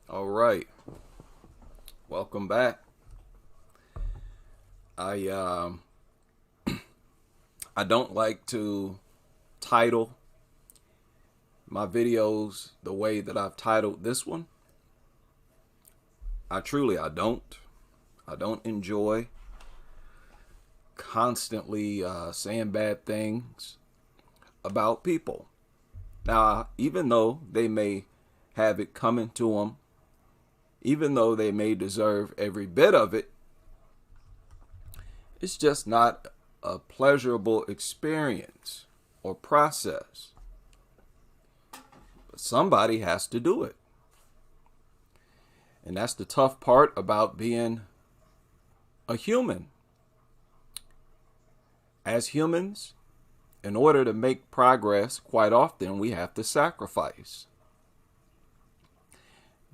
All right, welcome back. I I don't like to title my videos the way that I've titled this one. I don't. I don't enjoy constantly saying bad things about people. Now, even though they may have it coming to them, even though they may deserve every bit of it, it's just not a pleasurable experience or process. But somebody has to do it. And that's the tough part about being a human. As humans, in order to make progress, quite often we have to sacrifice.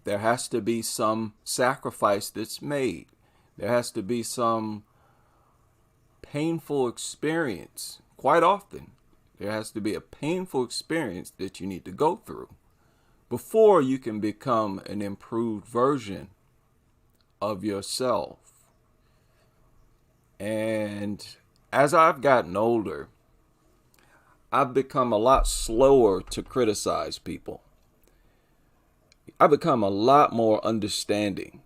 There has to be some sacrifice that's made. There has to be some painful experience. Quite often, there has to be a painful experience that you need to go through before you can become an improved version of yourself. And as I've gotten older, I've become a lot slower to criticize people. I've become a lot more understanding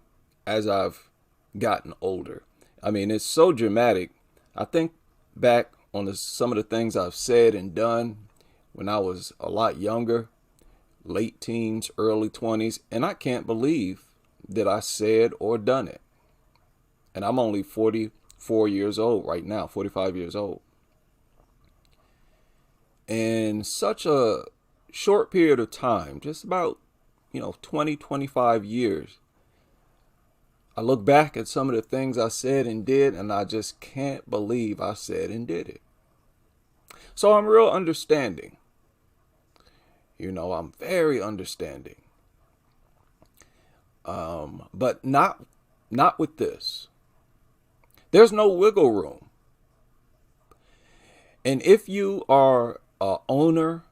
as I've gotten older. I mean, it's so dramatic. I think back on some of the things I've said and done when I was a lot younger, late teens, early 20s, and I can't believe that I said or done it. And I'm only 44 years old right now, 45 years old. In such a short period of time, just about 20, 25 years, I look back at some of the things I said and did, and I just can't believe I said and did it. So I'm real understanding. I'm very understanding. But not with this. There's no wiggle room. And if you are a owner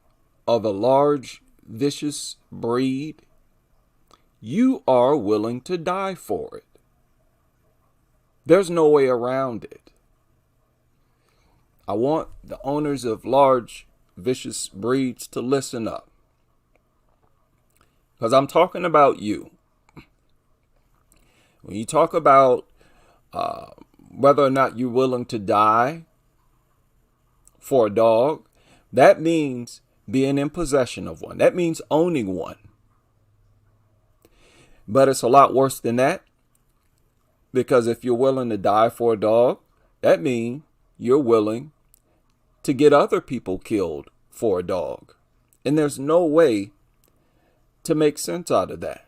of a large, vicious breed, you are willing to die for it. There's no way around it. I want the owners of large, vicious breeds to listen up. Because I'm talking about you. When you talk about whether or not you're willing to die for a dog, that means being in possession of one. That means owning one. But it's a lot worse than that. Because if you're willing to die for a dog, that means you're willing to get other people killed for a dog. And there's no way to make sense out of that.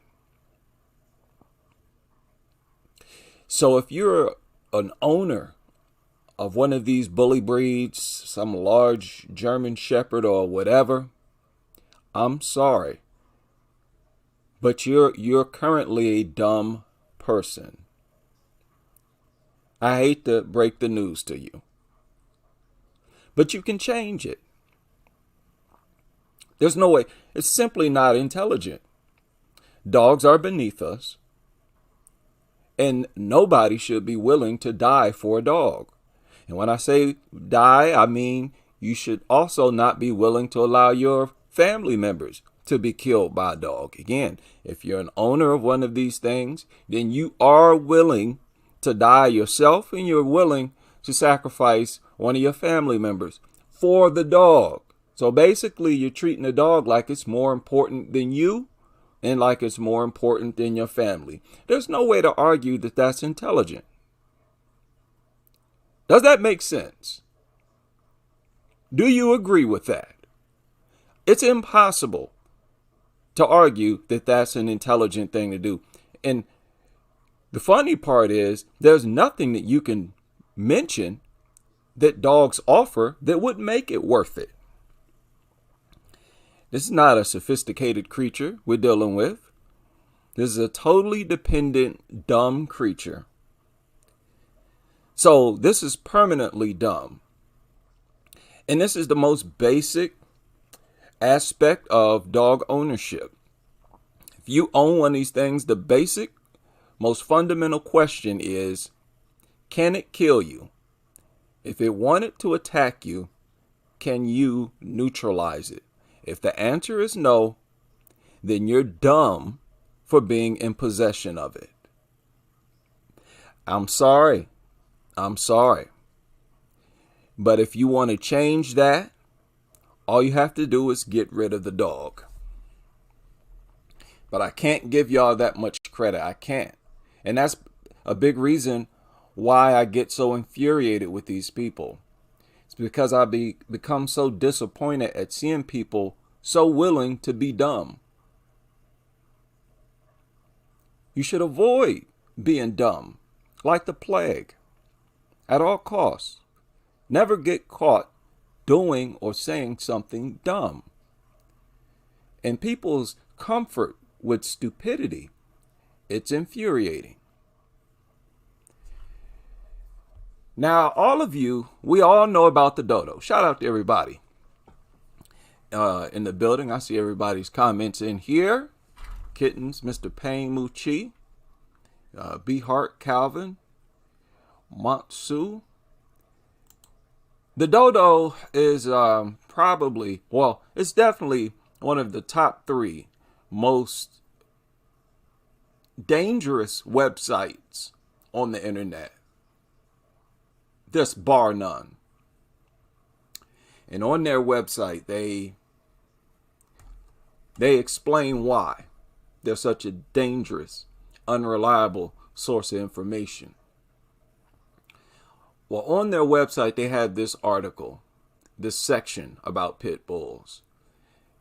So if you're an owner of one of these bully breeds, some large German Shepherd or whatever, I'm sorry. But you're currently a dumb person. I hate to break the news to you. But you can change it. There's no way. It's simply not intelligent. Dogs are beneath us. And nobody should be willing to die for a dog. And when I say die, I mean you should also not be willing to allow your family members to be killed by a dog. Again, if you're an owner of one of these things, then you are willing to die yourself and you're willing to sacrifice one of your family members for the dog. So basically, you're treating the dog like it's more important than you and like it's more important than your family. There's no way to argue that that's intelligent. Does that make sense? Do you agree with that? It's impossible to argue that that's an intelligent thing to do. And the funny part is there's nothing that you can mention that dogs offer that would make it worth it. This is not a sophisticated creature we're dealing with. This is a totally dependent, dumb creature. So this is permanently dumb. And this is the most basic aspect of dog ownership. If you own one of these things, the basic, most fundamental question is, can it kill you? If it wanted to attack you, can you neutralize it? If the answer is no, then you're dumb for being in possession of it. I'm sorry. I'm sorry. But if you want to change that, all you have to do is get rid of the dog. But I can't give y'all that much credit. I can't. And that's a big reason why I get so infuriated with these people. It's because I become so disappointed at seeing people so willing to be dumb. You should avoid being dumb, like the plague, at all costs. Never get caught doing or saying something dumb. And people's comfort with stupidity, it's infuriating. Now, all of you, we all know about the dodo. Shout out to everybody in the building. I see everybody's comments in here. Kittens, Mr. Payne Muchi, B. Hart, Calvin, Montsu. The dodo is probably, well, it's definitely one of the top 3 most dangerous websites on the internet. Just bar none. And on their website, they explain why they're such a dangerous, unreliable source of information. Well, on their website, they have this article, this section about pit bulls.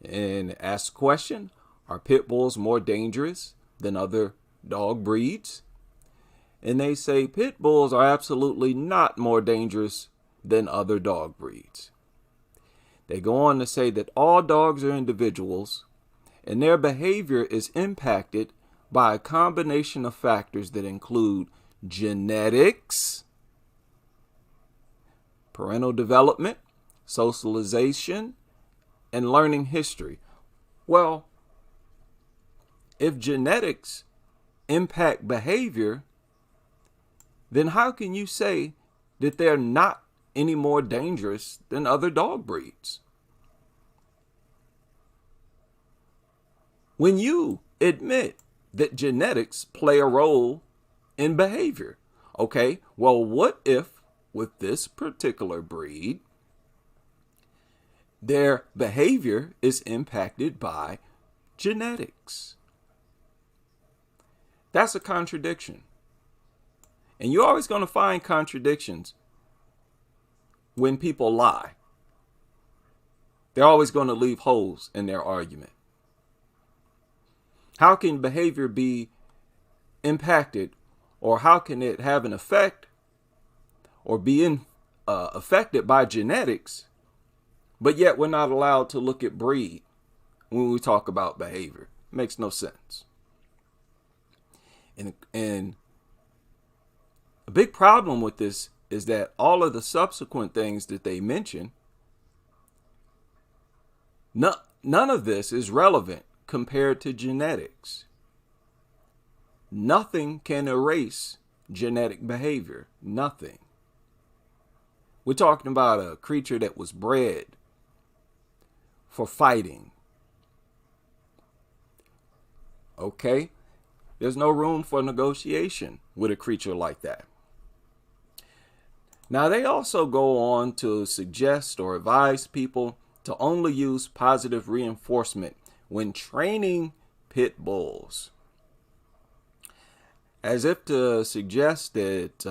And ask the question, are pit bulls more dangerous than other dog breeds? And they say pit bulls are absolutely not more dangerous than other dog breeds. They go on to say that all dogs are individuals and their behavior is impacted by a combination of factors that include genetics, parental development, socialization, and learning history. Well, if genetics impact behavior, then how can you say that they're not any more dangerous than other dog breeds? When you admit that genetics play a role in behavior, okay, well, what if with this particular breed, their behavior is impacted by genetics? That's a contradiction. And you're always going to find contradictions when people lie. They're always going to leave holes in their argument. How can behavior be impacted, or how can it have an effect or be affected by genetics, but yet we're not allowed to look at breed when we talk about behavior? It makes no sense. And a big problem with this is that all of the subsequent things that they mention, none of this is relevant compared to genetics. Nothing can erase genetic behavior. Nothing. We're talking about a creature that was bred for fighting. Okay? There's no room for negotiation with a creature like that. Now, they also go on to suggest or advise people to only use positive reinforcement when training pit bulls, as if to suggest that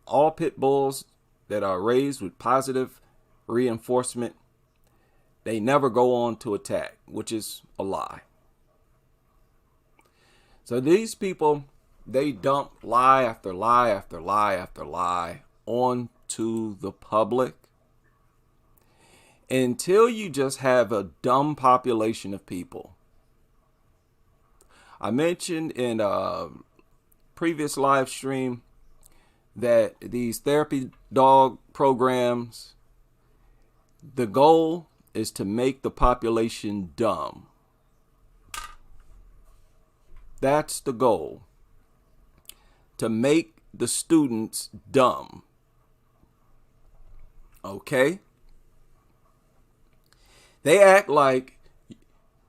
all pit bulls that are raised with positive reinforcement, they never go on to attack, which is a lie. So these people, they dump lie after lie after lie after lie onto the public until you just have a dumb population of people. I mentioned in a previous live stream that these therapy dog programs, the goal is to make the population dumb. That's the goal. To make the students dumb. Okay? They act like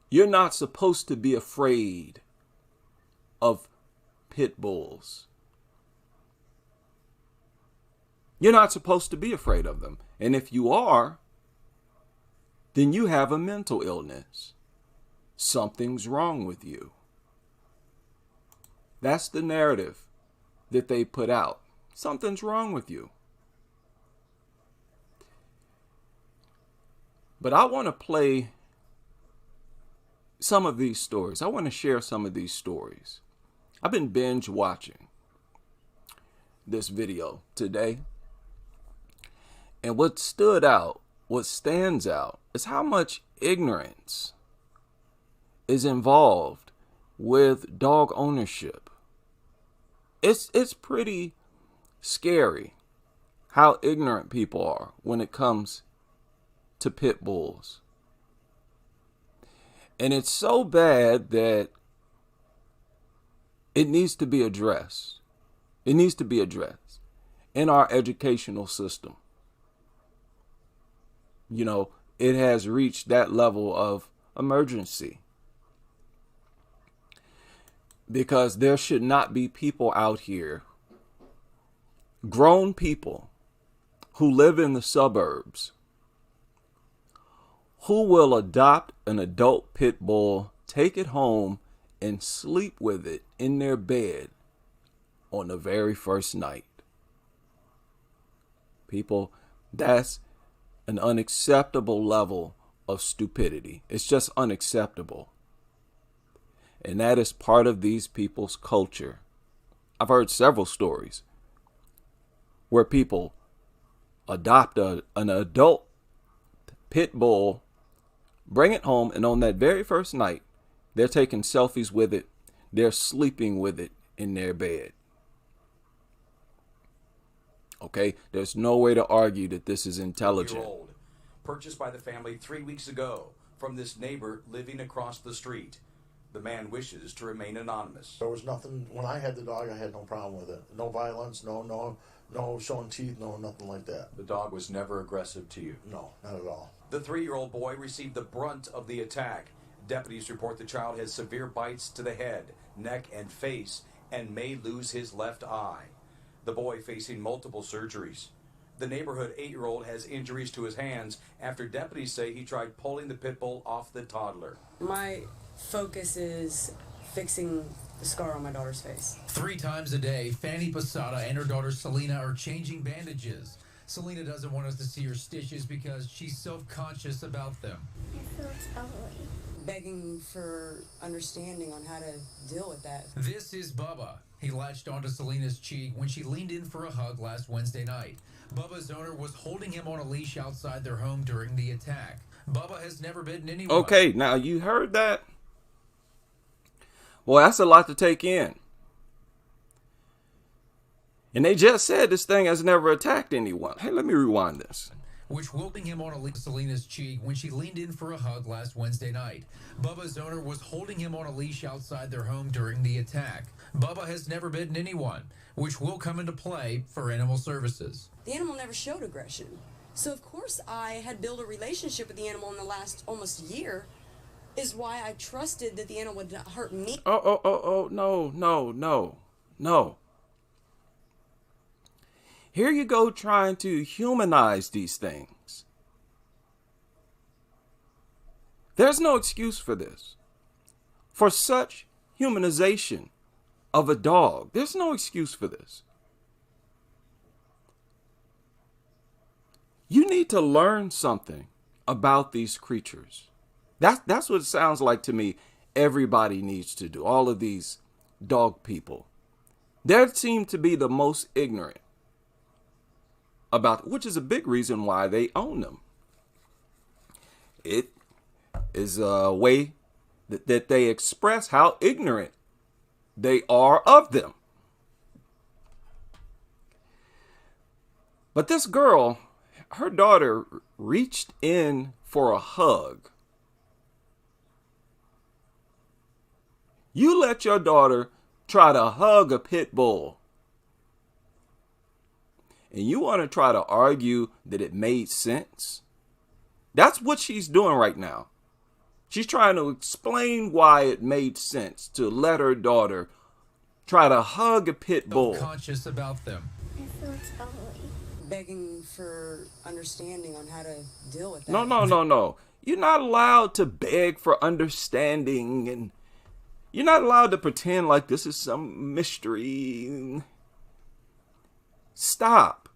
you're not supposed to be afraid of pit bulls. You're not supposed to be afraid of them. And if you are, then you have a mental illness. Something's wrong with you. That's the narrative that they put out. Something's wrong with you. But I want to play some of these stories. I want to share some of these stories. I've been binge watching this video today. And what stands out is how much ignorance is involved with dog ownership. It's pretty scary how ignorant people are when it comes to pit bulls. And it's so bad that it needs to be addressed. It needs to be addressed in our educational system. You know, it has reached that level of emergency. Because there should not be people out here, grown people who live in the suburbs, who will adopt an adult pit bull, take it home, and sleep with it in their bed on the very first night. People, that's an unacceptable level of stupidity. It's just unacceptable. And that is part of these people's culture. I've heard several stories where people adopt an adult pit bull, bring it home, and on that very first night, they're taking selfies with it. They're sleeping with it in their bed. Okay, there's no way to argue that this is intelligent. Purchased by the family 3 weeks ago from this neighbor living across the street. The man wishes to remain anonymous. There was nothing, when I had the dog, I had no problem with it. No violence, no showing teeth, no nothing like that. The dog was never aggressive to you? No, not at all. The 3-year-old boy received the brunt of the attack. Deputies report the child has severe bites to the head, neck, and face, and may lose his left eye. The boy facing multiple surgeries. The neighborhood 8-year-old has injuries to his hands after deputies say he tried pulling the pit bull off the toddler. My focus is fixing the scar on my daughter's face. 3 times a day, Fanny Posada and her daughter Selena are changing bandages. Selena doesn't want us to see her stitches because she's self-conscious about them. I feel it's ugly. Begging for understanding on how to deal with that. This is Bubba. He latched onto Selena's cheek when she leaned in for a hug last Wednesday night. Bubba's owner was holding him on a leash outside their home during the attack. Bubba has never bitten anyone. Okay, now you heard that? Well, that's a lot to take in. And they just said this thing has never attacked anyone. Hey, let me rewind this. Which holding him on a leash Selena's cheek when she leaned in for a hug last Wednesday night. Bubba's owner was holding him on a leash outside their home during the attack. Bubba has never bitten anyone, which will come into play for animal services. The animal never showed aggression. So of course I had built a relationship with the animal in the last almost year, is why I trusted that the animal would not hurt me. No. Here you go trying to humanize these things. There's no excuse for this. For such humanization of a dog, there's no excuse for this. You need to learn something about these creatures. That's what it sounds like to me everybody needs to do. All of these dog people. They seem to be the most ignorant about, which is a big reason why they own them. It is a way that they express how ignorant they are of them. But this girl, her daughter reached in for a hug. You let your daughter try to hug a pit bull. And you want to try to argue that it made sense? That's what she's doing right now. She's trying to explain why it made sense to let her daughter try to hug a pit bull. Conscious about them. I feel it's ugly. Begging for understanding on how to deal with that. No. You're not allowed to beg for understanding, and you're not allowed to pretend like this is some mystery. Stop.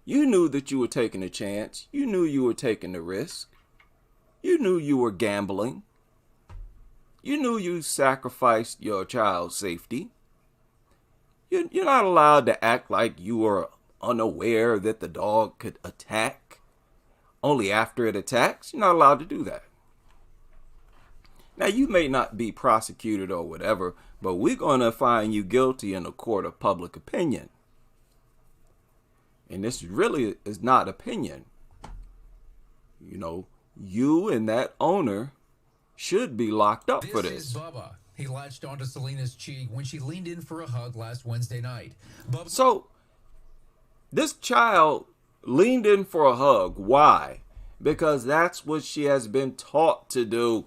You knew that you were taking a chance. You knew you were taking a risk. You knew you were gambling. You knew you sacrificed your child's safety. You're not allowed to act like you were unaware that the dog could attack only after it attacks. You're not allowed to do that. Now, you may not be prosecuted or whatever, but we're going to find you guilty in a court of public opinion. And this really is not opinion. You know, you and that owner should be locked up for this. This is Bubba. He latched onto Selena's cheek when she leaned in for a hug last Wednesday night. So, this child leaned in for a hug. Why? Because that's what she has been taught to do.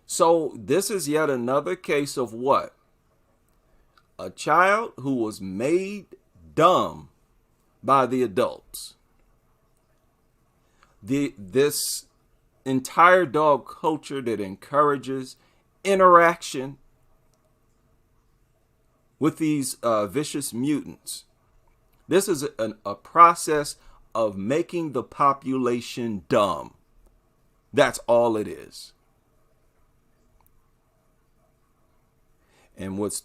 So, this is yet another case of what? A child who was made dumb by the adults. This entire dog culture that encourages interaction with these vicious mutants. This is a process of making the population dumb. That's all it is. And what's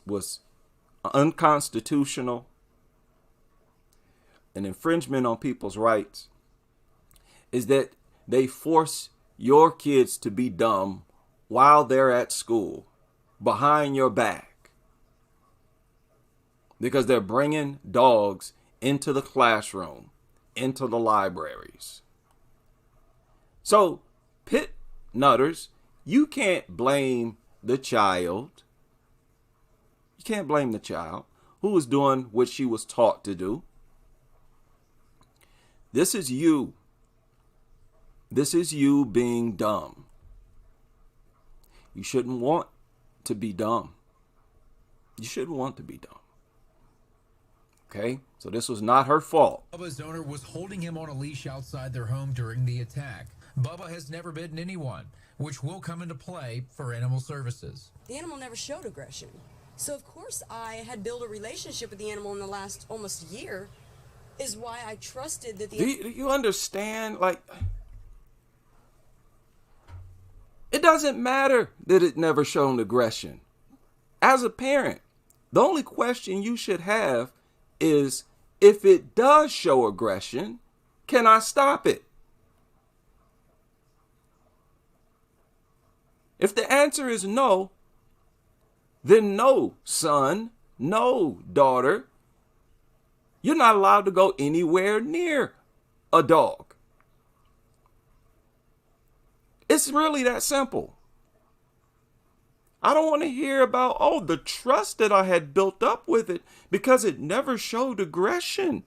unconstitutional, an infringement on people's rights, is that they force your kids to be dumb while they're at school, behind your back, because they're bringing dogs into the classroom, into the libraries. So, pit nutters, you can't blame the child. You can't blame the child who was doing what she was taught to do. This is you. This is you being dumb. You shouldn't want to be dumb. You shouldn't want to be dumb. Okay? So this was not her fault. Bubba's owner was holding him on a leash outside their home during the attack. Bubba has never bitten anyone, which will come into play for animal services. The animal never showed aggression. So, of course, I had built a relationship with the animal in the last almost year, is why I trusted that the... Do you understand? Like, it doesn't matter that it never shown aggression. As a parent, the only question you should have is, if it does show aggression, can I stop it? If the answer is no, then no, son, no, daughter. You're not allowed to go anywhere near a dog. It's really that simple. I don't want to hear about, the trust that I had built up with it because it never showed aggression.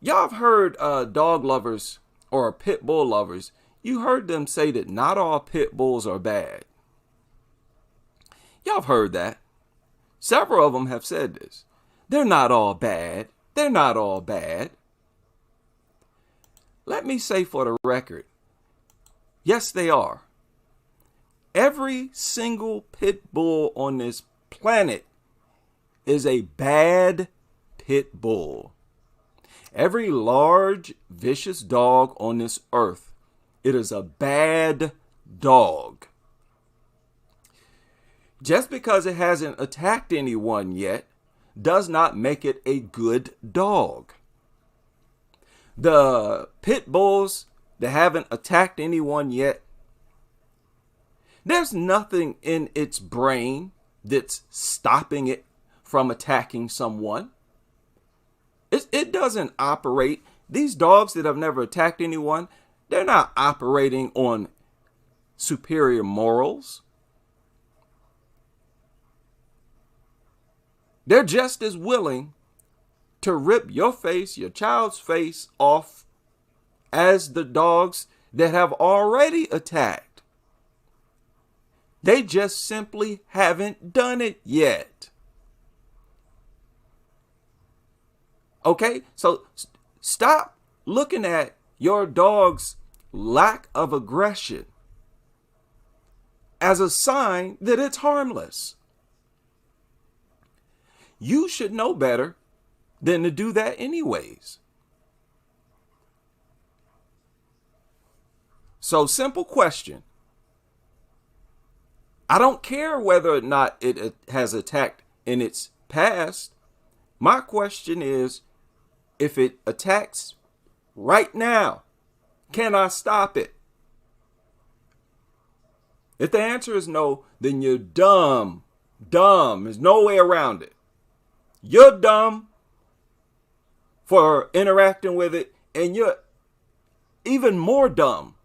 Y'all have heard dog lovers or pit bull lovers. You heard them say that not all pit bulls are bad. Y'all have heard that. Several of them have said this. They're not all bad. They're not all bad. Let me say for the record, yes, they are. Every single pit bull on this planet is a bad pit bull. Every large, vicious dog on this earth, it is a bad dog. Just because it hasn't attacked anyone yet does not make it a good dog. The pit bulls that haven't attacked anyone yet, there's nothing in its brain that's stopping it from attacking someone. It doesn't operate. These dogs that have never attacked anyone, they're not operating on superior morals. They're just as willing to rip your face, your child's face off as the dogs that have already attacked. They just simply haven't done it yet. Okay, so stop looking at your dog's lack of aggression as a sign that it's harmless. You should know better than to do that anyways. So, simple question. I don't care whether or not it has attacked in its past. My question is, if it attacks right now, can I stop it? If the answer is no, then you're dumb. Dumb. There's no way around it. You're dumb for interacting with it, and you're even more dumb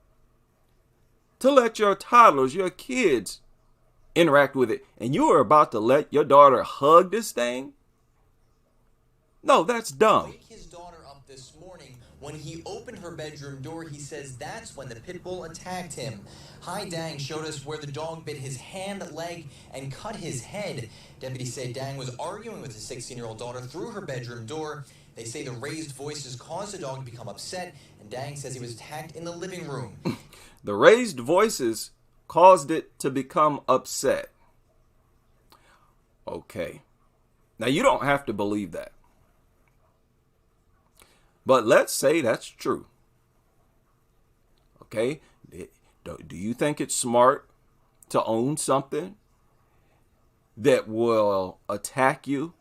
to let your toddlers, your kids, interact with it. And you are about to let your daughter hug this thing? No, that's dumb. Wake his daughter up this morning. When he opened her bedroom door, he says that's when the pit bull attacked him. Hai Dang showed us where the dog bit his hand, leg, and cut his head. Deputies say Dang was arguing with his 16-year-old daughter through her bedroom door. They say the raised voices caused the dog to become upset, and Dang says he was attacked in the living room. The raised voices caused it to become upset. Okay. Now, you don't have to believe that. But let's say that's true. Okay? Do you think it's smart to own something that will attack you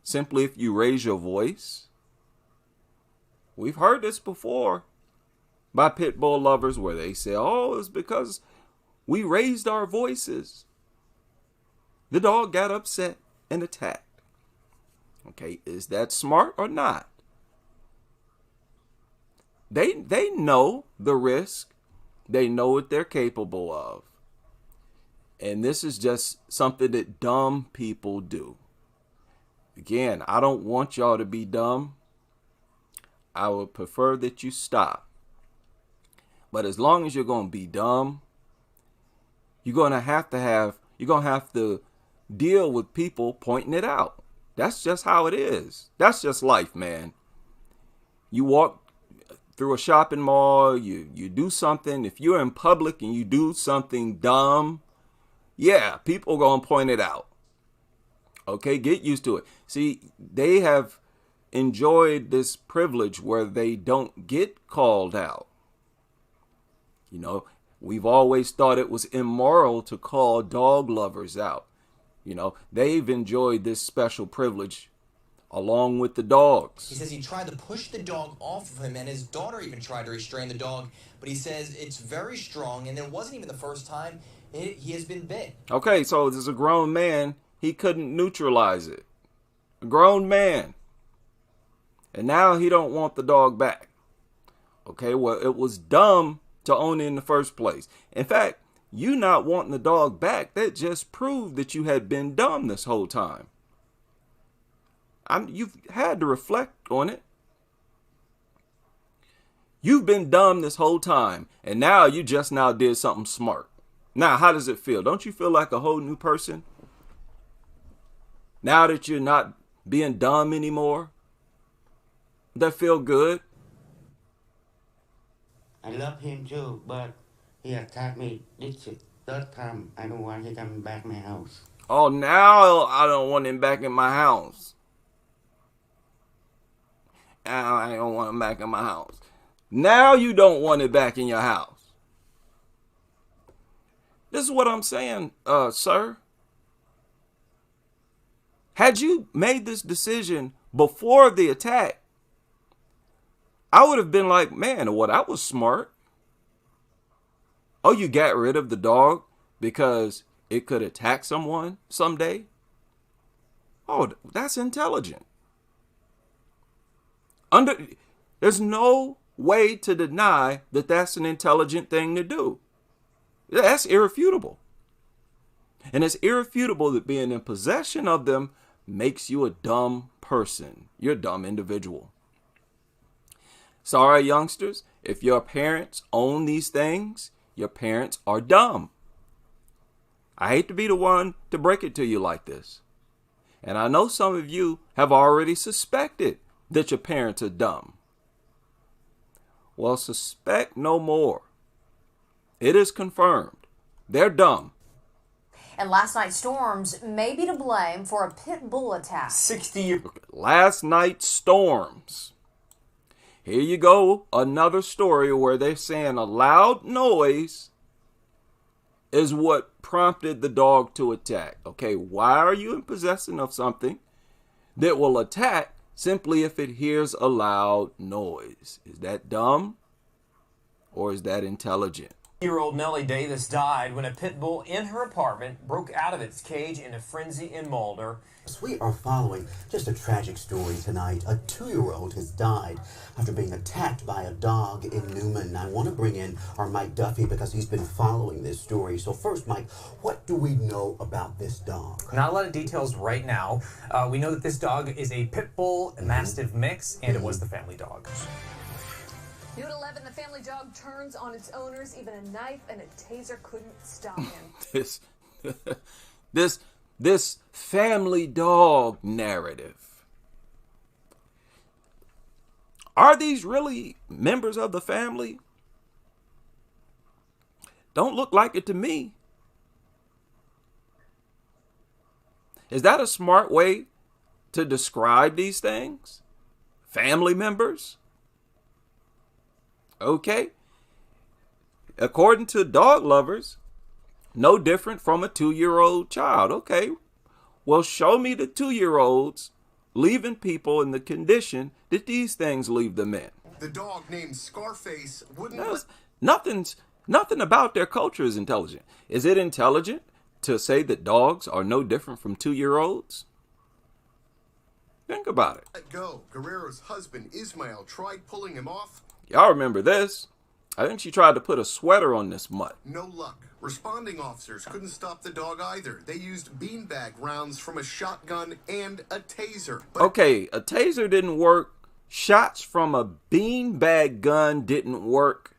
simply if you raise your voice? We've heard this before by pit bull lovers where they say, oh, it's because we raised our voices. The dog got upset and attacked. Okay, is that smart or not? They know the risk. They know what they're capable of. And this is just something that dumb people do. Again, I don't want y'all to be dumb. I would prefer that you stop. But as long as you're going to be dumb, you're going to have to deal with people pointing it out. That's just how it is. That's just life, man. You walk through a shopping mall, you do something. If you're in public and you do something dumb, yeah, people are going to point it out. Okay, get used to it. See, they have enjoyed this privilege where they don't get called out. You know, we've always thought it was immoral to call dog lovers out. You know, they've enjoyed this special privilege along with the dogs. He says he tried to push the dog off of him, and his daughter even tried to restrain the dog, but he says it's very strong, and it wasn't even the first time he has been bit. Okay, so as a grown man, he couldn't neutralize it. A grown man. And now he don't want the dog back. Okay, well, it was dumb to own it in the first place. In fact, you not wanting the dog back, that just proved that you had been dumb this whole time. You've had to reflect on it. You've been dumb this whole time, and now you just now did something smart. Now, how does it feel? Don't you feel like a whole new person? Now that you're not being dumb anymore? Does that feel good? I love him too, but he attacked me this third time. I don't want him back in my house. Oh, now I don't want him back in my house. I don't want him back in my house. Now you don't want it back in your house. This is what I'm saying, sir. Had you made this decision before the attack, I would have been like, man, well, that was smart. Oh, you got rid of the dog because it could attack someone someday? Oh, that's intelligent. There's no way to deny that that's an intelligent thing to do. That's irrefutable. And it's irrefutable that being in possession of them makes you a dumb person. You're a dumb individual. Sorry, youngsters, if your parents own these things, your parents are dumb. I hate to be the one to break it to you like this. And I know some of you have already suspected that your parents are dumb. Well, suspect no more. It is confirmed. They're dumb. And last night's storms may be to blame for a pit bull attack. 60 years. Last night's storms. Here you go, another story where they're saying a loud noise is what prompted the dog to attack. Okay, why are you in possession of something that will attack simply if it hears a loud noise? Is that dumb or is that intelligent? 8-year-old Nellie Davis died when a pit bull in her apartment broke out of its cage in a frenzy in Mulder. We are following just a tragic story tonight. A 2-year-old has died after being attacked by a dog in Newman. I want to bring in our Mike Duffy because he's been following this story. So first, Mike, what do we know about this dog? Not a lot of details right now. We know that this dog is a pit bull Mastiff mix, and it was the family dog. New at 11, the family dog turns on its owners. Even a knife and a taser couldn't stop him. This family dog narrative. Are these really members of the family? Don't look like it to me. Is that a smart way to describe these things? Family members? Okay. According to dog lovers, no different from a 2-year-old child. Okay. Well, show me the 2-year-olds leaving people in the condition that these things leave them in. The dog named Scarface wouldn't... Nothing about their culture is intelligent. Is it intelligent to say that dogs are no different from 2-year-olds? Think about it. Let go. Guerrero's husband, Ismael, tried pulling him off. Y'all remember this? I think she tried to put a sweater on this mutt. No luck. Responding officers couldn't stop the dog either. They used beanbag rounds from a shotgun and a taser. Okay, a taser didn't work. Shots from a beanbag gun didn't work.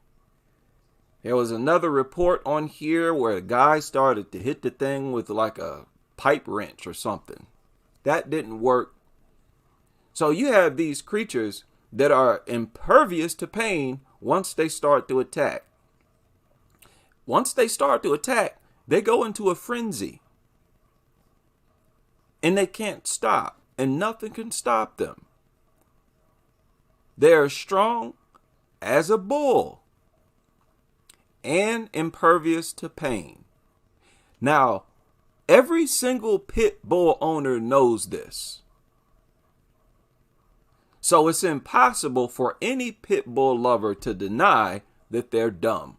There was another report on here where a guy started to hit the thing with like a pipe wrench or something. That didn't work. So you have these creatures that are impervious to pain once they start to attack. Once they start to attack, they go into a frenzy. And they can't stop. And nothing can stop them. They are strong as a bull and impervious to pain. Now, every single pit bull owner knows this. So it's impossible for any pit bull lover to deny that they're dumb.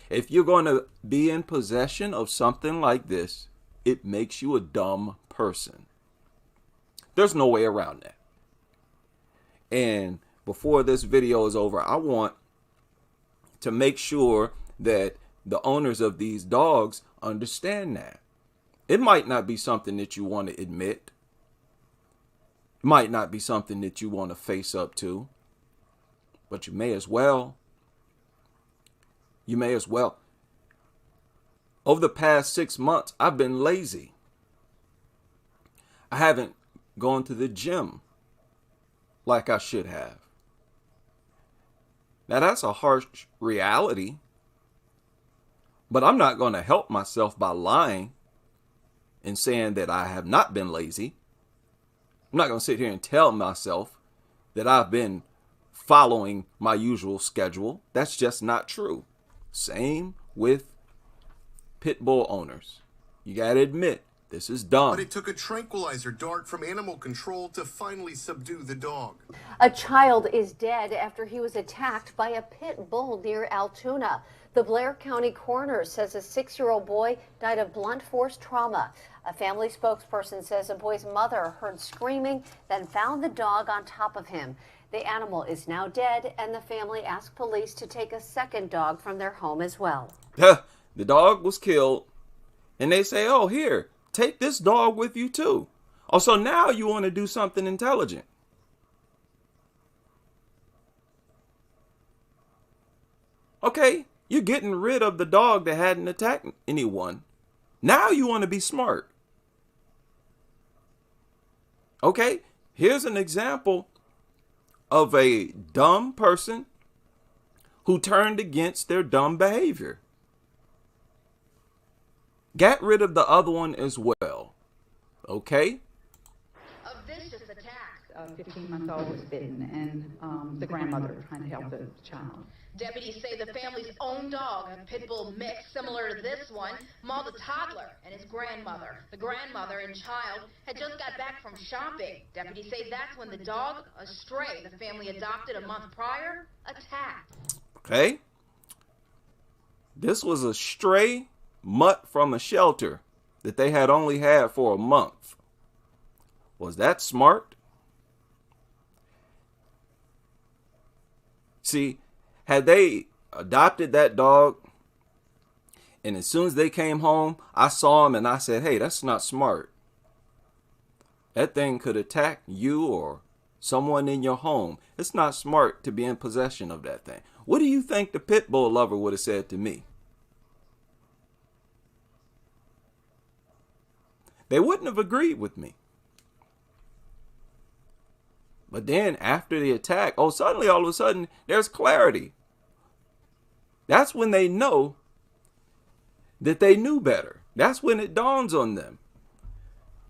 If you're going to be in possession of something like this, it makes you a dumb person. There's no way around that. And before this video is over, I want to make sure that the owners of these dogs understand that. It might not be something that you want to admit. It might not be something that you want to face up to. But you may as well. You may as well. Over the past 6 months, I've been lazy. I haven't gone to the gym like I should have. Now that's a harsh reality, but I'm not going to help myself by lying and saying that I have not been lazy. I'm not going to sit here and tell myself that I've been following my usual schedule. That's just not true. Same with pit bull owners. You got to admit, this is dumb. But it took a tranquilizer dart from animal control to finally subdue the dog. A child is dead after he was attacked by a pit bull near Altoona. The Blair County coroner says a 6-year-old boy died of blunt force trauma. A family spokesperson says the boy's mother heard screaming, then found the dog on top of him. The animal is now dead, and the family asked police to take a second dog from their home as well. The dog was killed, and they say, oh, here, take this dog with you too. Oh, so now you want to do something intelligent. Okay, you're getting rid of the dog that hadn't attacked anyone. Now you want to be smart. Okay, here's an example of a dumb person who turned against their dumb behavior. Get rid of the other one as well. Okay? A vicious attack. A 15-month-old was bitten, and the grandmother trying to help the child. Deputies say the family's own dog, a pit bull mix similar to this one, mauled a toddler and his grandmother. The grandmother and child had just got back from shopping. Deputies say that's when the dog, a stray the family adopted a month prior, attacked. Okay. This was a stray mutt from a shelter that they had only had for a month. Was that smart? See, had they adopted that dog, and as soon as they came home, I saw him and I said, hey, that's not smart. That thing could attack you or someone in your home. It's not smart to be in possession of that thing. What do you think the pit bull lover would have said to me? They wouldn't have agreed with me. But then after the attack, suddenly all of a sudden there's clarity. That's when they know that they knew better. That's when it dawns on them.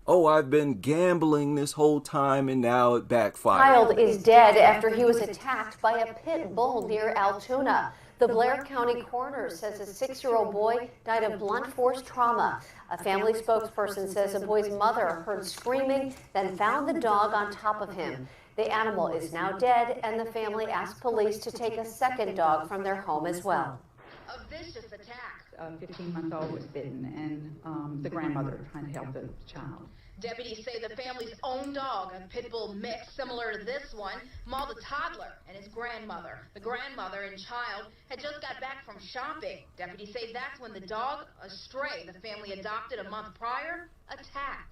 Oh, I've been gambling this whole time and now it backfired. Child is dead after he was attacked by a pit bull near Altoona. The Blair County coroner says a 6-year-old boy died of blunt force trauma. A family spokesperson says the boy's mother heard screaming, then found the dog on top of him. The animal is now dead, and the family asked police to take a second dog from their home as well. A vicious attack. A 15-month-old was bitten, and the grandmother trying to help the child. Deputies say the family's own dog, a pit bull mix similar to this one, mauled a toddler and his grandmother. The grandmother and child had just got back from shopping. Deputies say that's when the dog, a stray the family adopted a month prior, attacked.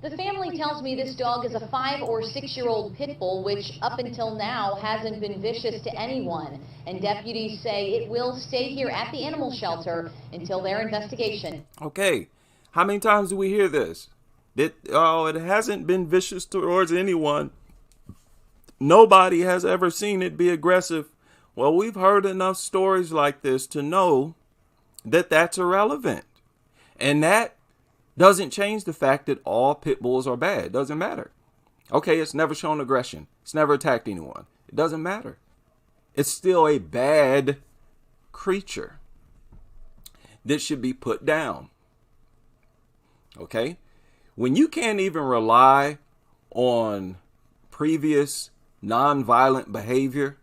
The family tells me this dog is a 5 or 6-year-old pit bull, which up until now hasn't been vicious to anyone. And deputies say it will stay here at the animal shelter until their investigation. Okay, how many times do we hear this? It hasn't been vicious towards anyone. Nobody has ever seen it be aggressive. Well, we've heard enough stories like this to know that that's irrelevant. And that doesn't change the fact that all pit bulls are bad. It doesn't matter. Okay, it's never shown aggression. It's never attacked anyone. It doesn't matter. It's still a bad creature that should be put down. Okay? When you can't even rely on previous nonviolent behavior,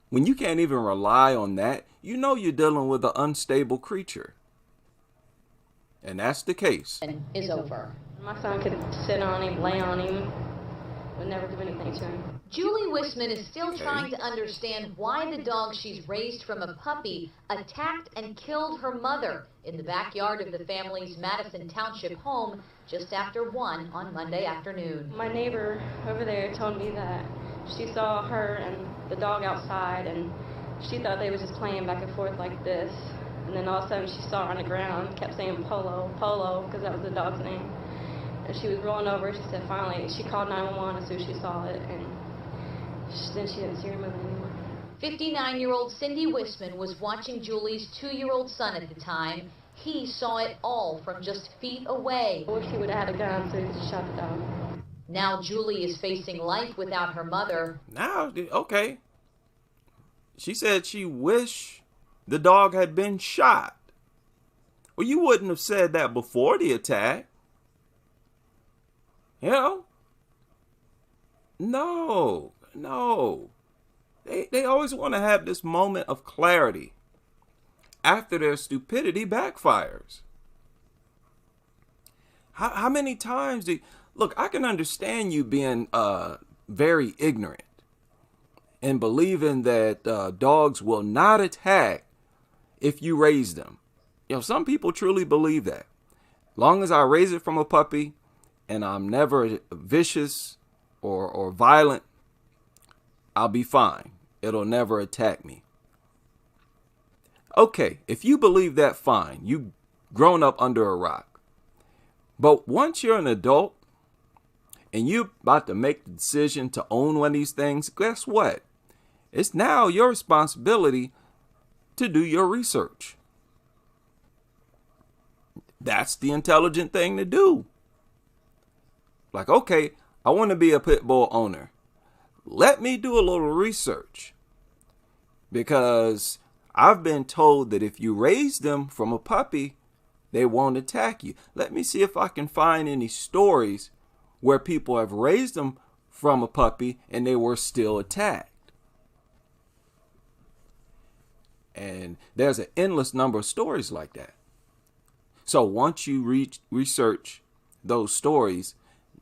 when you can't even rely on that, you know you're dealing with an unstable creature. And that's the case. Is over. My son could sit on him, lay on him, would never do anything to him. Julie Wisman is still trying to understand why the dog she's raised from a puppy attacked and killed her mother in the backyard of the family's Madison Township home just after 1 on Monday afternoon. My neighbor over there told me that she saw her and the dog outside, and she thought they were just playing back and forth like this. And then all of a sudden she saw her on the ground, kept saying Polo, Polo, because that was the dog's name. And she was rolling over. She said finally, she called 911 as soon as she saw it, and then she didn't see her moving anymore. 59-year-old Cindy Wisman was watching Julie's 2-year-old son at the time. He saw it all from just feet away. I wish he would have had a gun so he could shot the dog. Now Julie is facing life without her mother. Now, okay. She said she wished the dog had been shot. Well, you wouldn't have said that before the attack. You know? No. They always want to have this moment of clarity. after their stupidity backfires. How many times look, I can understand you being very ignorant and believing that dogs will not attack if you raise them. Some people truly believe that. Long as I raise it from a puppy and I'm never vicious or violent, I'll be fine. It'll never attack me. Okay, if you believe that, fine. You've grown up under a rock. But once you're an adult and you're about to make the decision to own one of these things, guess what? It's now your responsibility to do your research. That's the intelligent thing to do. Like, okay, I want to be a pit bull owner. Let me do a little research, because I've been told that if you raise them from a puppy, they won't attack you. Let me see if I can find any stories where people have raised them from a puppy and they were still attacked. And there's an endless number of stories like that. So once you research those stories,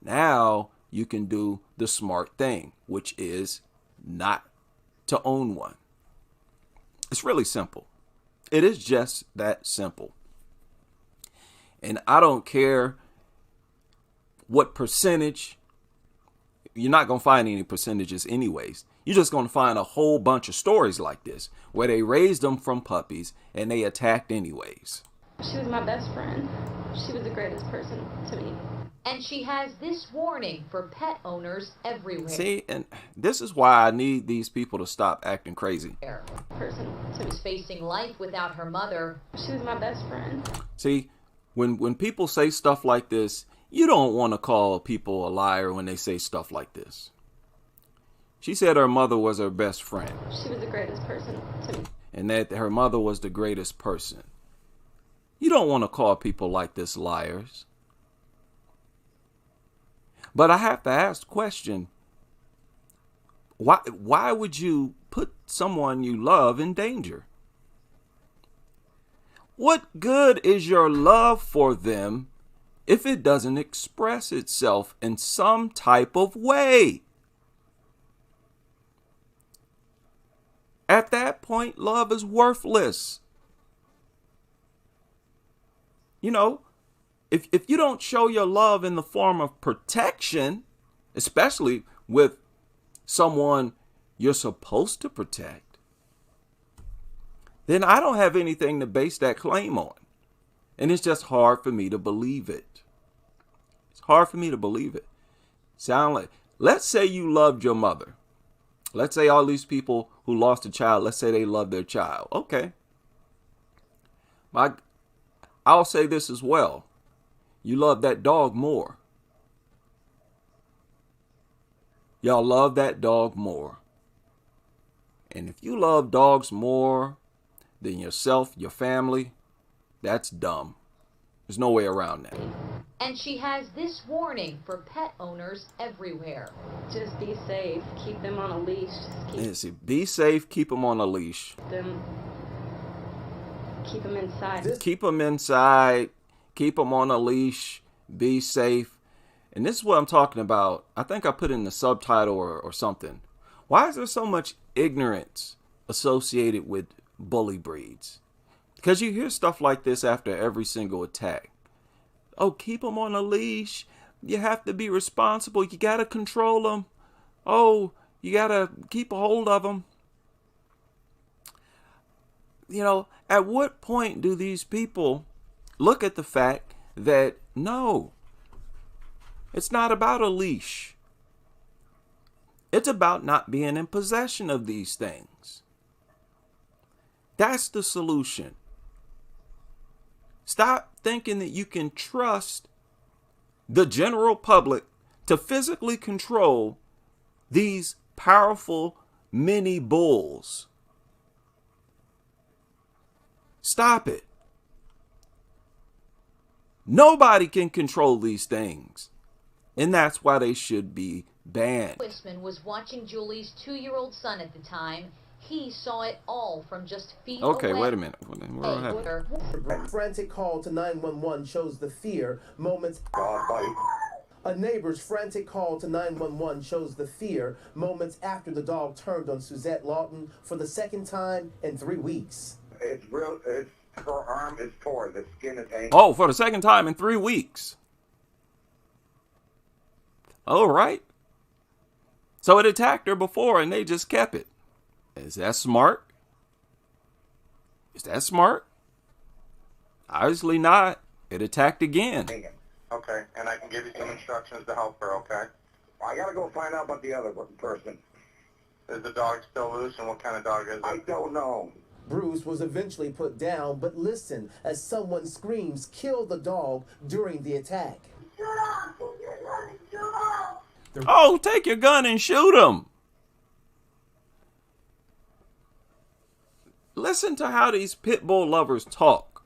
now you can do the smart thing, which is not to own one. It's really simple. It is just that simple. And I don't care what percentage. You're not going to find any percentages anyways. You're just going to find a whole bunch of stories like this where they raised them from puppies and they attacked anyways. She was my best friend. She was the greatest person to me. And she has this warning for pet owners everywhere. See, and this is why I need these people to stop acting crazy. Person who's facing life without her mother. She was my best friend. See, when people say stuff like this, you don't want to call people a liar when they say stuff like this. She said her mother was her best friend. She was the greatest person to me. And that her mother was the greatest person. You don't want to call people like this liars. But I have to ask the question, why would you put someone you love in danger? What good is your love for them if it doesn't express itself in some type of way? At that point, love is worthless. You know, if you don't show your love in the form of protection, especially with someone you're supposed to protect, then I don't have anything to base that claim on. And it's just hard for me to believe it. It's hard for me to believe it. Let's say you loved your mother. Let's say all these people who lost a child, let's say they love their child. Okay. I'll say this as well. You love that dog more. Y'all love that dog more. And if you love dogs more than yourself, your family, that's dumb. There's no way around that. And she has this warning for pet owners everywhere. Just be safe. Keep them on a leash. Be safe. Keep them on a leash. Keep them inside. Keep them inside. Keep them on a leash. Be safe. And this is what I'm talking about. I think I put in the subtitle or something. Why is there so much ignorance associated with bully breeds? Because you hear stuff like this after every single attack. Oh, keep them on a leash. You have to be responsible. You got to control them. Oh, you got to keep a hold of them. You know, at what point do these people look at the fact that, no, it's not about a leash. It's about not being in possession of these things. That's the solution. Stop thinking that you can trust the general public to physically control these powerful mini bulls. Stop it. Nobody can control these things. And that's why they should be banned. Wisman was watching Julie's 2-year-old son at the time. He saw it all from just feet Okay, away. wait a minute. What happened? A frantic call to 911 shows the fear moments. A neighbor's frantic call to 911 shows the fear moments after the dog turned on Suzette Lawton for the second time in 3 weeks. It's real. It's her arm is torn. The skin is hanging. Oh, for the second time in 3 weeks. All right. So it attacked her before and they just kept it. Is that smart? Is that smart? Obviously not. It attacked again. Okay, and I can give you some instructions to help her, okay? I gotta go find out about the other person. Is the dog still loose, and what kind of dog is it? I don't know. Bruce was eventually put down, but listen as someone screams, "Kill the dog," during the attack. Oh, take your gun and shoot him. Listen to how these pit bull lovers talk.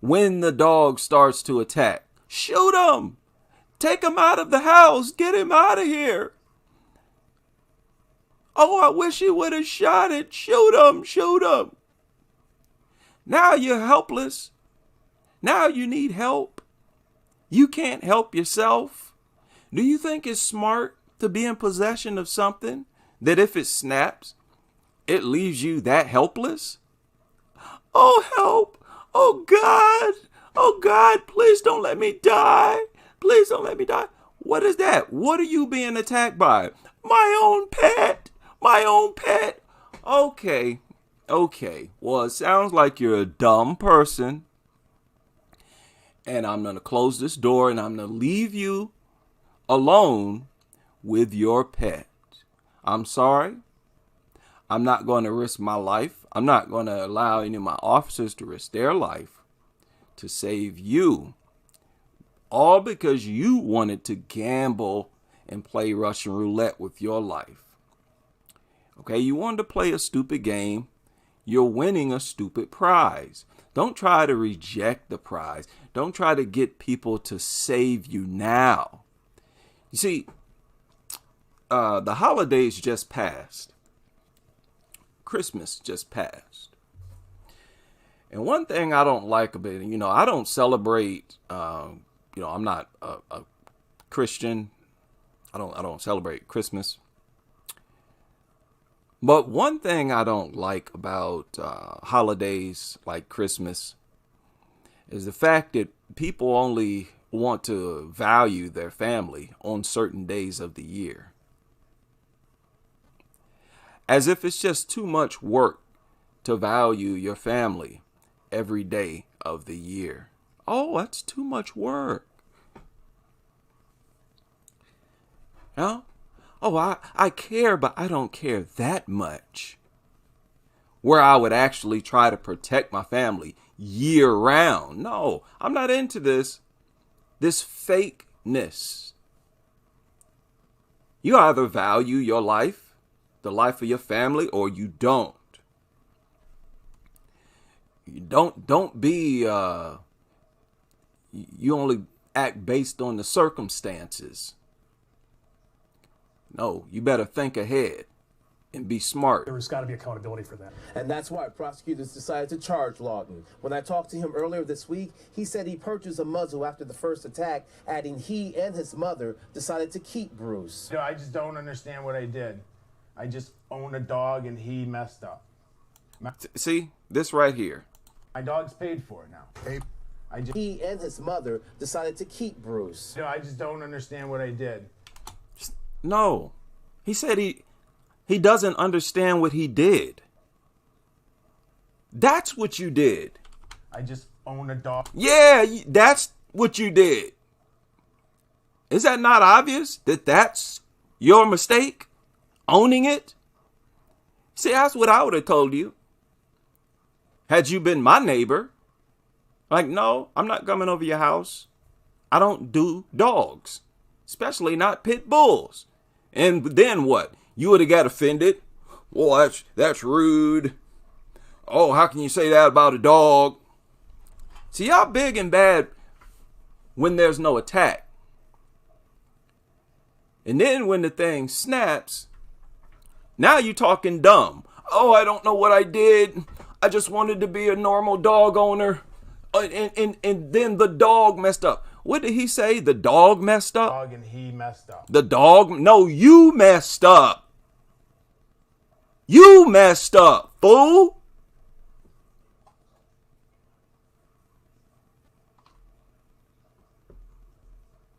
When the dog starts to attack, shoot him. Take him out of the house. Get him out of here. Oh, I wish he would have shot it. Shoot him. Shoot him. Now you're helpless. Now you need help. You can't help yourself. Do you think it's smart to be in possession of something that if it snaps, it leaves you that helpless? Oh, help. Oh, God. Oh, God, please don't let me die. Please don't let me die. What is that? What are you being attacked by? My own pet. My own pet. Okay. Okay. Well, it sounds like you're a dumb person. And I'm going to close this door and I'm going to leave you alone with your pet. I'm sorry. I'm not going to risk my life. I'm not going to allow any of my officers to risk their life to save you. All because you wanted to gamble and play Russian roulette with your life. Okay, you wanted to play a stupid game. You're winning a stupid prize. Don't try to reject the prize. Don't try to get people to save you now. You see, the holidays just passed. Christmas just passed. And one thing I don't like about it, I don't celebrate, I'm not a Christian. I don't celebrate Christmas. But one thing I don't like about holidays like Christmas is the fact that people only want to value their family on certain days of the year. As if it's just too much work to value your family every day of the year. Oh, that's too much work. Huh? Oh, I care, but I don't care that much. Where I would actually try to protect my family year round. No, I'm not into this fakeness. You either value your life, the life of your family, or you don't. You don't be, you only act based on the circumstances. No, you better think ahead and be smart. There's got to be accountability for that. And that's why prosecutors decided to charge Lawton. When I talked to him earlier this week, he said he purchased a muzzle after the first attack, adding he and his mother decided to keep Bruce. I just don't understand what I did. I just own a dog and he messed up. See, this right here. My dog's paid for now. He and his mother decided to keep Bruce. I just don't understand what I did. No, he said he doesn't understand what he did. That's what you did. I just own a dog. Yeah, that's what you did. Is that not obvious that that's your mistake? Owning it? See, that's what I would have told you. Had you been my neighbor. Like, no, I'm not coming over your house. I don't do dogs, especially not pit bulls. And then what? You would have got offended. Well, that's rude. Oh, how can you say that about a dog? See, y'all big and bad when there's no attack. And then when the thing snaps, Now you talking dumb. Oh, I don't know what I did. I just wanted to be a normal dog owner. And then the dog messed up. What did he say? The dog messed up? Dog and he messed up. The dog? No, you messed up. You messed up, fool.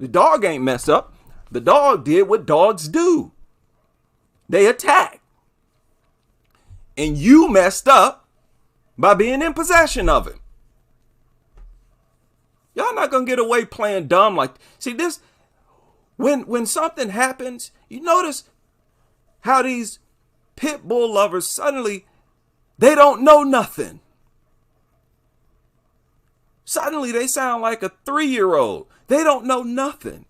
The dog ain't messed up. The dog did what dogs do. They attack. And you messed up by being in possession of it. Y'all not gonna get away playing dumb like, see this, when something happens, you notice how these pit bull lovers suddenly, they don't know nothing. Suddenly they sound like a 3-year-old. They don't know nothing.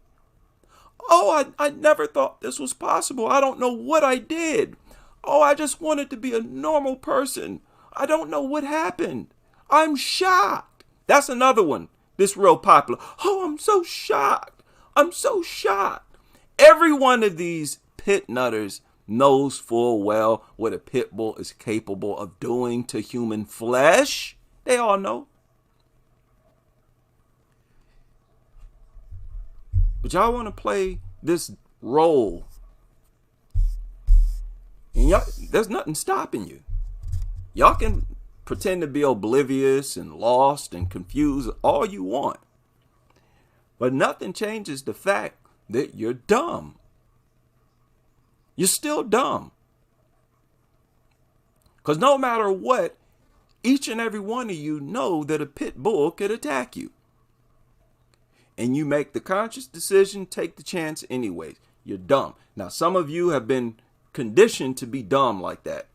Oh, I never thought this was possible. I don't know what I did. Oh, I just wanted to be a normal person. I don't know what happened. I'm shocked. That's another one. This real popular. Oh, I'm so shocked. I'm so shocked. Every one of these pit nutters knows full well what a pit bull is capable of doing to human flesh. They all know. But y'all want to play this role. And y'all, there's nothing stopping you. Y'all can pretend to be oblivious and lost and confused all you want. But nothing changes the fact that you're dumb. You're still dumb. Because no matter what, each and every one of you know that a pit bull could attack you. And you make the conscious decision, take the chance anyways. You're dumb. Now, some of you have been conditioned to be dumb like that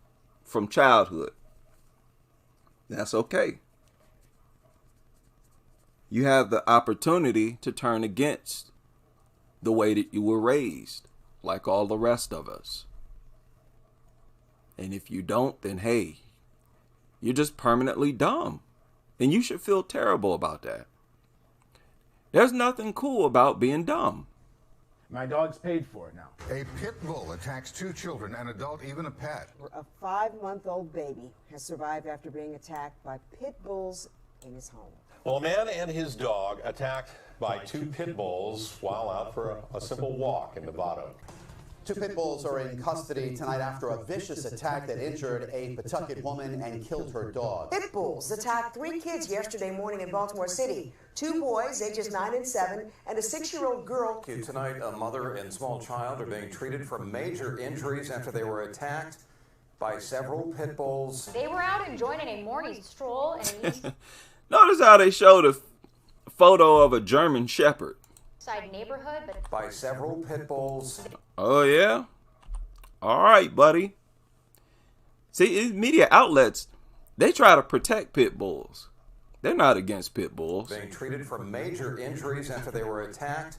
from childhood. That's okay. You have the opportunity to turn against the way that you were raised, like all the rest of us. And if you don't, then hey, you're just permanently dumb. And you should feel terrible about that. There's nothing cool about being dumb. My dog's paid for it now. A pit bull attacks 2 children, an adult, even a pet. A 5-month-old baby has survived after being attacked by pit bulls in his home. Well, a man and his dog attacked by 2 pit bulls while out for a simple walk in Nevada. 2 pit bulls are in custody tonight after a vicious attack that injured a Pawtucket woman and killed her dog. Pit bulls attacked 3 kids yesterday morning in Baltimore City. 2 boys, ages 9 and 7, and a 6-year-old girl. Tonight, a mother and small child are being treated for major injuries after they were attacked by several pit bulls. They were out enjoying a morning stroll in an east Notice how they showed a photo of a German Shepherd. side neighborhood, but By several pit bulls. Oh, yeah? All right, buddy. See, media outlets, they try to protect pit bulls. They're not against pit bulls. Being treated for major injuries after they were attacked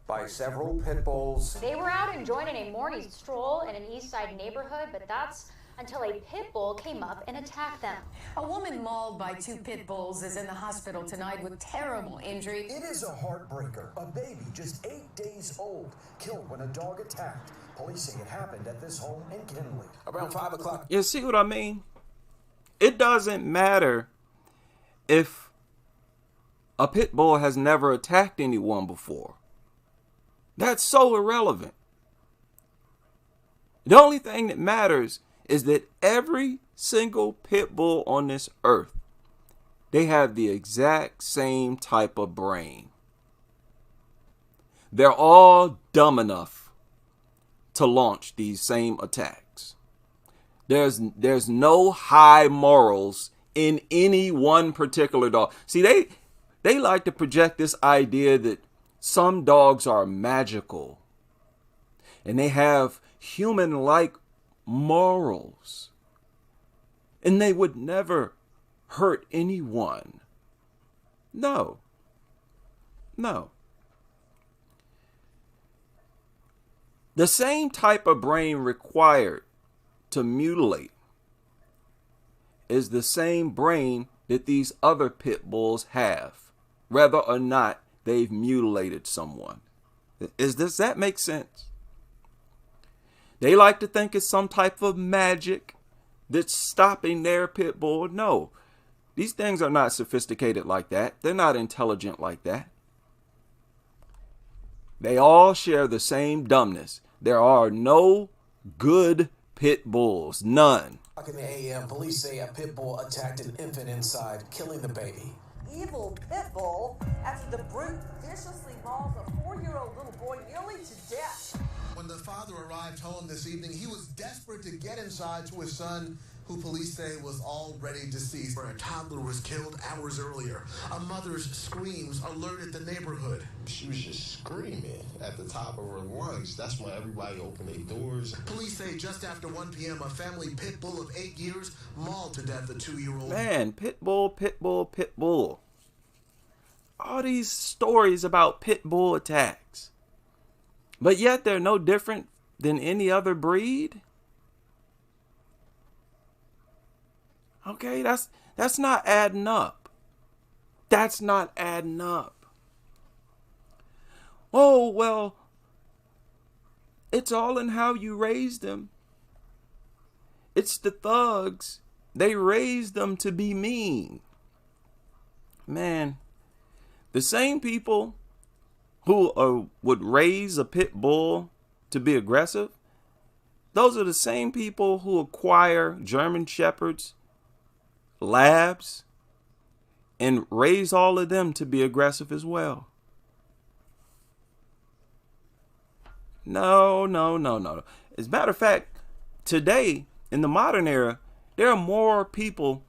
by several pit bulls. they were out enjoying a morning stroll in an east side neighborhood, but that's until a pit bull came up and attacked them. A woman mauled by 2 pit bulls is in the hospital tonight with terrible injury. It is a heartbreaker. A baby just 8 days old killed when a dog attacked. Police say it happened at this home in Kinley. Around 5 o'clock. You see what I mean? It doesn't matter if a pit bull has never attacked anyone before. That's so irrelevant. The only thing that matters is that every single pit bull on this earth, they have the exact same type of brain. They're all dumb enough to launch these same attacks. There's no high morals in any one particular dog. See, they like to project this idea that some dogs are magical and they have human-like morals and they would never hurt anyone. No. The same type of brain required to mutilate is the same brain that these other pit bulls have, whether or not they've mutilated someone. Does that make sense? They like to think it's some type of magic that's stopping their pit bull. No, these things are not sophisticated like that. They're not intelligent like that. They all share the same dumbness. There are no good pit bulls. None. In the AM, police say a pit bull attacked an infant inside, killing the baby. Evil pit bull after the brute viciously mauls a 4-year-old little boy nearly to death. When the father arrived home this evening, he was desperate to get inside to his son, who police say was already deceased, where a toddler was killed hours earlier. A mother's screams alerted the neighborhood. She was just screaming at the top of her lungs. That's when everybody opened their doors. Police say just after 1 p.m., a family pit bull of 8 years mauled to death a 2-year-old. Man, pit bull, pit bull, pit bull. All these stories about pit bull attacks. But yet they're no different than any other breed. Okay, that's not adding up. That's not adding up. Oh, well, it's all in how you raised them. It's the thugs. They raised them to be mean. Man, the same people who would raise a pit bull to be aggressive, those are the same people who acquire German Shepherds, Labs, and raise all of them to be aggressive as well. No. As a matter of fact, today, in the modern era, there are more people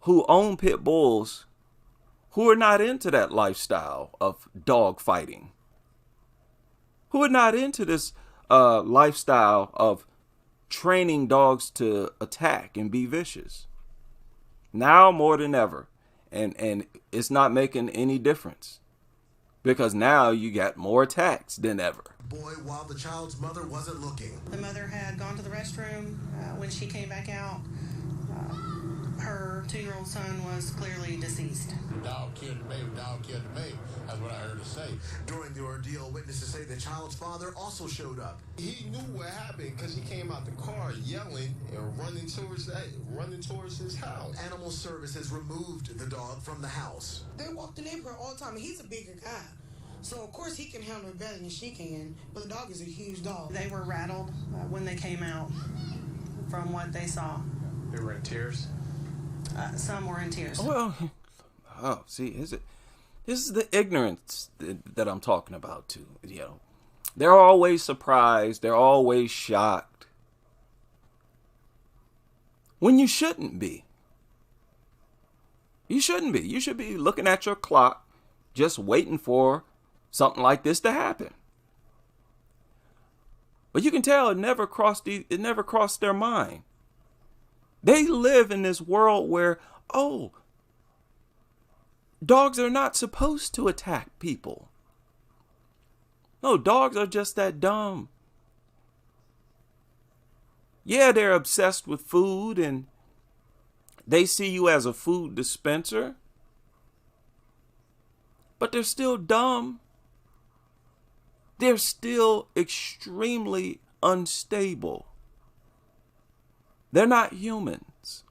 who own pit bulls who are not into that lifestyle of dog fighting, who are not into this lifestyle of training dogs to attack and be vicious. Now more than ever. And it's not making any difference, because now you got more attacks than ever. Boy, while the child's mother wasn't looking. The mother had gone to the restroom. When she came back out, her 2-year-old son was clearly deceased. Dog killed the baby, dog killed the baby. That's what I heard her say. During the ordeal, witnesses say the child's father also showed up. He knew what happened because he came out the car yelling and running towards his house. Animal Services removed the dog from the house. They walk the neighborhood all the time. He's a bigger guy. So, of course, he can handle it better than she can. But the dog is a huge dog. They were rattled when they came out from what they saw. They were in tears? Some were in tears. Well, see, this is the ignorance that I'm talking about too. You know, they're always surprised. They're always shocked when you shouldn't be. You shouldn't be. You should be looking at your clock, just waiting for something like this to happen. But you can tell it never crossed their mind. They live in this world where, dogs are not supposed to attack people. No, dogs are just that dumb. Yeah, they're obsessed with food and they see you as a food dispenser. But they're still dumb. They're still extremely unstable. They're not humans.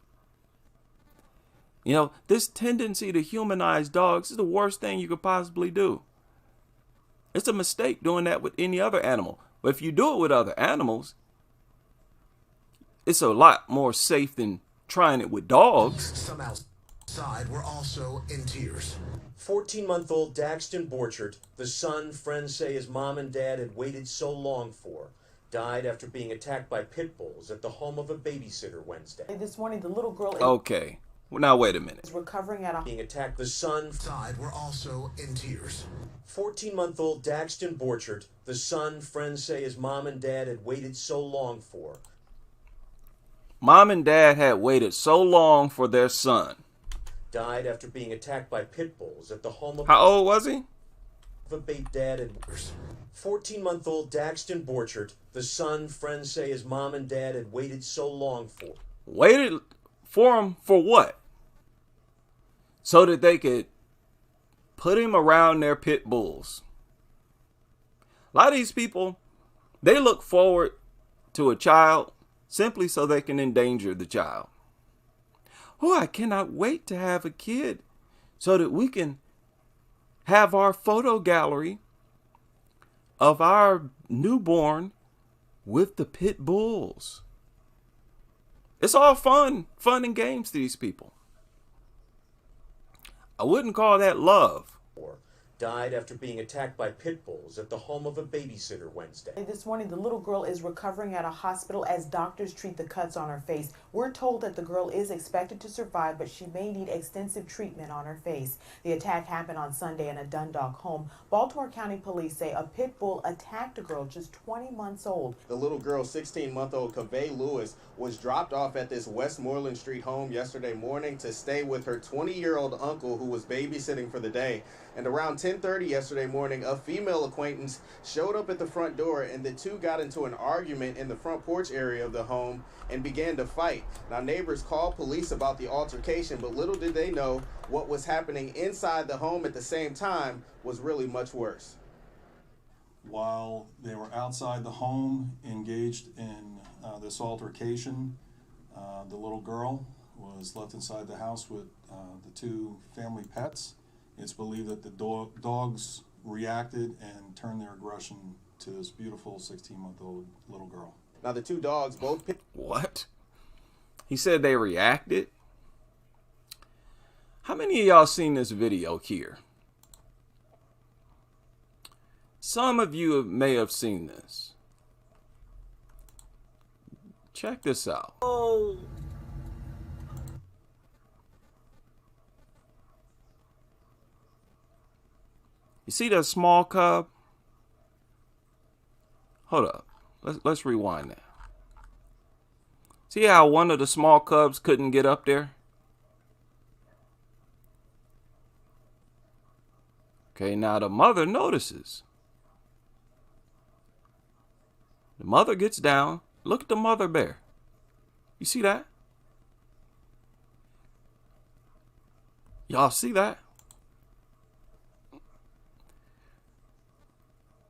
You know, this tendency to humanize dogs is the worst thing you could possibly do. It's a mistake doing that with any other animal. But if you do it with other animals, it's a lot more safe than trying it with dogs. Some outside were also in tears. 14-month-old Daxton Borchert, the son friends say his mom and dad had waited so long for, died after being attacked by pit bulls at the home of a babysitter Wednesday. This morning, the little girl Okay, well, now wait a minute. is recovering at a being attacked. The son side were also in tears. 14-month-old Daxton Borchert, the son friends say his mom and dad had waited so long for. Mom and dad had waited so long for their son. Died after being attacked by pit bulls at the home of... How old was he? ...of a bait dad and... 14-month-old Daxton Borchert, the son friends say his mom and dad had waited so long for. Waited for him for what? So that they could put him around their pit bulls. A lot of these people, they look forward to a child simply so they can endanger the child. Oh, I cannot wait to have a kid so that we can have our photo gallery of our newborn with the pit bulls. It's all fun and games to these people. I wouldn't call that love. Died after being attacked by pit bulls at the home of a babysitter Wednesday. This morning, the little girl is recovering at a hospital as doctors treat the cuts on her face. We're told that the girl is expected to survive, but she may need extensive treatment on her face. The attack happened on Sunday in a Dundalk home. Baltimore County Police say a pit bull attacked a girl just 20 months old. The little girl, 16-month-old Kaveh Lewis, was dropped off at this Westmoreland Street home yesterday morning to stay with her 20-year-old uncle who was babysitting for the day. And around 10:30 yesterday morning, a female acquaintance showed up at the front door, and the two got into an argument in the front porch area of the home and began to fight. Now, neighbors called police about the altercation, but little did they know what was happening inside the home at the same time was really much worse. While they were outside the home engaged in this altercation, the little girl was left inside the house with the two family pets. It's believed that the dogs reacted and turned their aggression to this beautiful 16-month-old little girl. Now, the two dogs both... What? He said they reacted? How many of y'all seen this video here? Some of you may have seen this. Check this out. Oh. You see that small cub? Hold up. Let's rewind that. See how one of the small cubs couldn't get up there? Okay, now the mother notices. The mother gets down. Look at the mother bear. You see that? Y'all see that?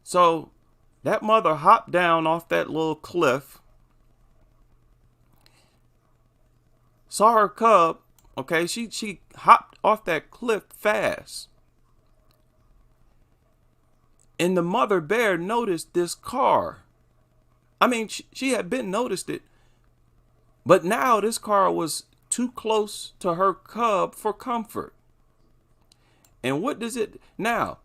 So that mother hopped down off that little cliff, saw her cub, okay, she hopped off that cliff fast. And the mother bear noticed this car. I mean, she had been noticed it, but now this car was too close to her cub for comfort. And what does it now?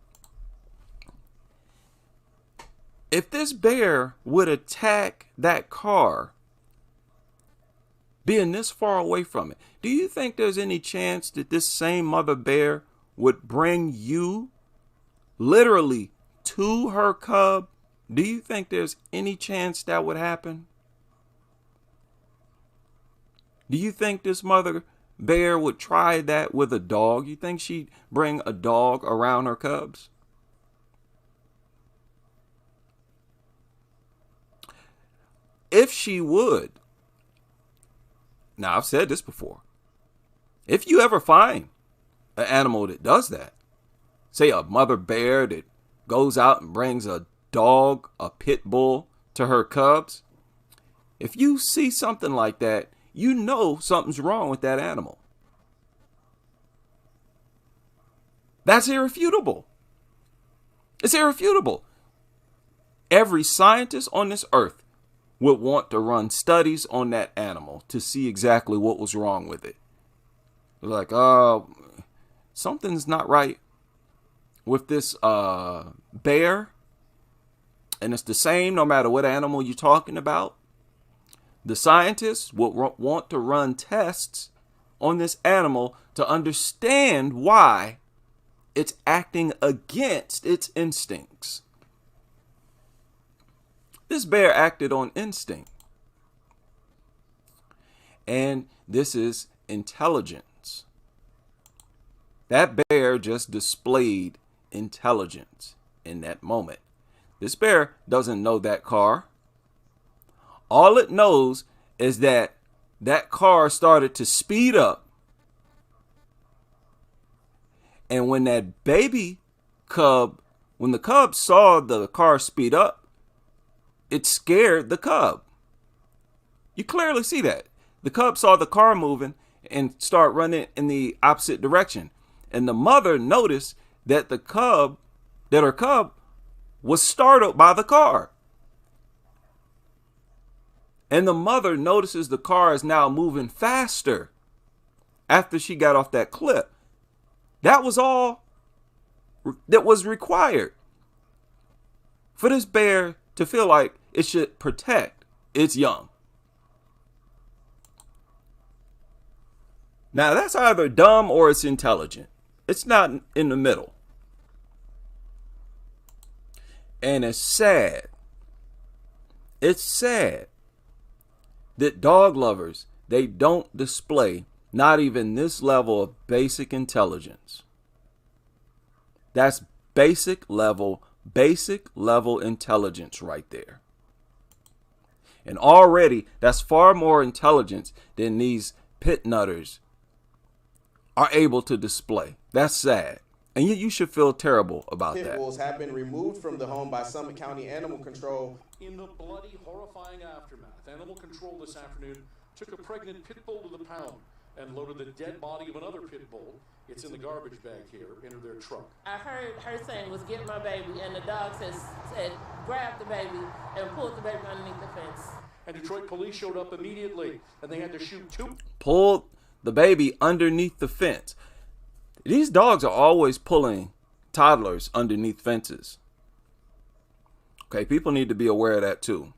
If this bear would attack that car, being this far away from it, do you think there's any chance that this same mother bear would bring you literally to her cub? Do you think there's any chance that would happen? Do you think this mother bear would try that with a dog? You think she'd bring a dog around her cubs? If she would, now I've said this before, if you ever find an animal that does that, say a mother bear that goes out and brings a dog, a pit bull to her cubs, if you see something like that, you know something's wrong with that animal. That's irrefutable. It's irrefutable. Every scientist on this earth would want to run studies on that animal to see exactly what was wrong with it. They're like, something's not right with this bear. And it's the same no matter what animal you're talking about. The scientists would want to run tests on this animal to understand why it's acting against its instincts. This bear acted on instinct. And this is intelligence. That bear just displayed intelligence in that moment. This bear doesn't know that car. All it knows is that that car started to speed up. And when that baby cub, when the cub saw the car speed up, it scared the cub. You clearly see that. The cub saw the car moving and start running in the opposite direction. And the mother noticed that her cub was startled by the car. And the mother notices the car is now moving faster after she got off that clip. That was all that was required for this bear to feel like it should protect its young. Now, that's either dumb or it's intelligent. It's not in the middle. And it's sad. It's sad that dog lovers, they don't display not even this level of basic intelligence. That's basic level intelligence right there. And already that's far more intelligence than these pit nutters are able to display. That's sad. And you should feel terrible about that. Pit bulls have been removed from the home by Summit County Animal Control. In the bloody, horrifying aftermath, Animal Control this afternoon took a pregnant pit bull to the pound and loaded the dead body of another pit bull. It's in the garbage bag here, into their truck. I heard her saying was get my baby, and the dog said grab the baby and pulled the baby underneath the fence. And Detroit police showed up immediately, and they had to shoot two. Pulled the baby underneath the fence. These dogs are always pulling toddlers underneath fences. Okay, people need to be aware of that too.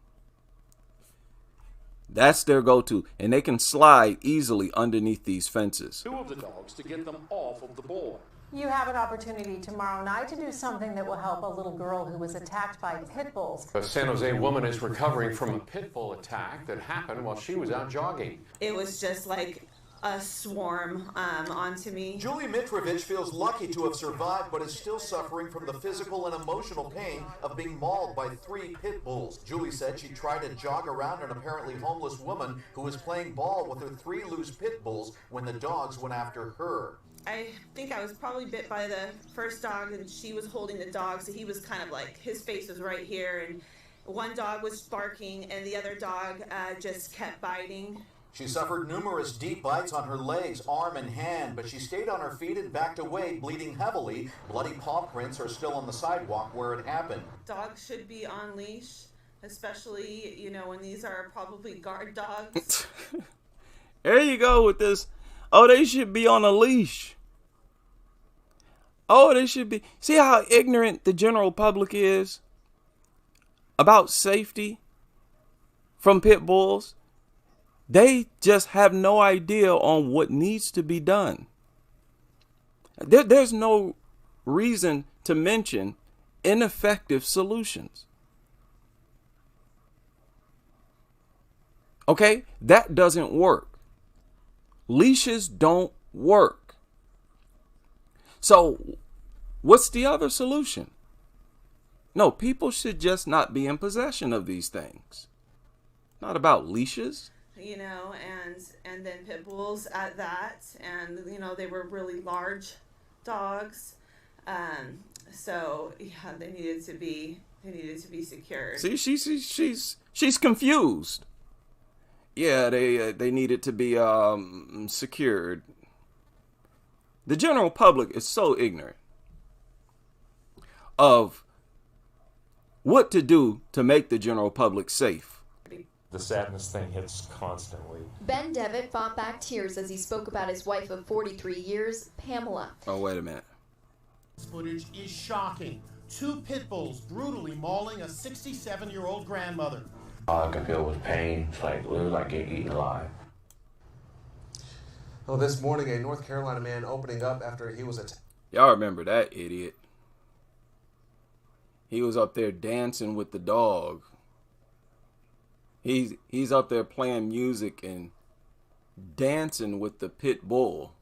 That's their go-to, and they can slide easily underneath these fences. Two of the dogs to get them off of the boy. You have an opportunity tomorrow night to do something that will help a little girl who was attacked by pit bulls. A San Jose woman is recovering from a pit bull attack that happened while she was out jogging. It was just like a swarm onto me. Julie Mitrovic feels lucky to have survived, but is still suffering from the physical and emotional pain of being mauled by 3 pit bulls. Julie said she tried to jog around an apparently homeless woman who was playing ball with her 3 loose pit bulls when the dogs went after her. I think I was probably bit by the first dog, and she was holding the dog, so he was kind of like, his face was right here, and one dog was barking, and the other dog just kept biting. She suffered numerous deep bites on her legs, arm, and hand, but she stayed on her feet and backed away, bleeding heavily. Bloody paw prints are still on the sidewalk where it happened. Dogs should be on leash, especially, you know, when these are probably guard dogs. There you go with this. Oh, they should be on a leash. Oh, they should be. See how ignorant the general public is about safety from pit bulls? They just have no idea on what needs to be done. There's no reason to mention ineffective solutions. Okay, that doesn't work. Leashes don't work. So, what's the other solution? No, people should just not be in possession of these things. Not about leashes. You know, and then pit bulls at that, and you know, they were really large dogs, so yeah, they needed to be secured. See, she's confused. Yeah, they needed to be secured. The general public is so ignorant of what to do to make the general public safe. The sadness thing hits constantly. Ben Devitt fought back tears as he spoke about his wife of 43 years, Pamela. Oh, wait a minute. This footage is shocking. 2 pit bulls brutally mauling a 67-year-old grandmother. All I can feel was pain. It's like, literally like getting eaten alive. Well, this morning, a North Carolina man opening up after he was attacked. Y'all remember that idiot. He was up there dancing with the dog. He's up there playing music and dancing with the pit bull.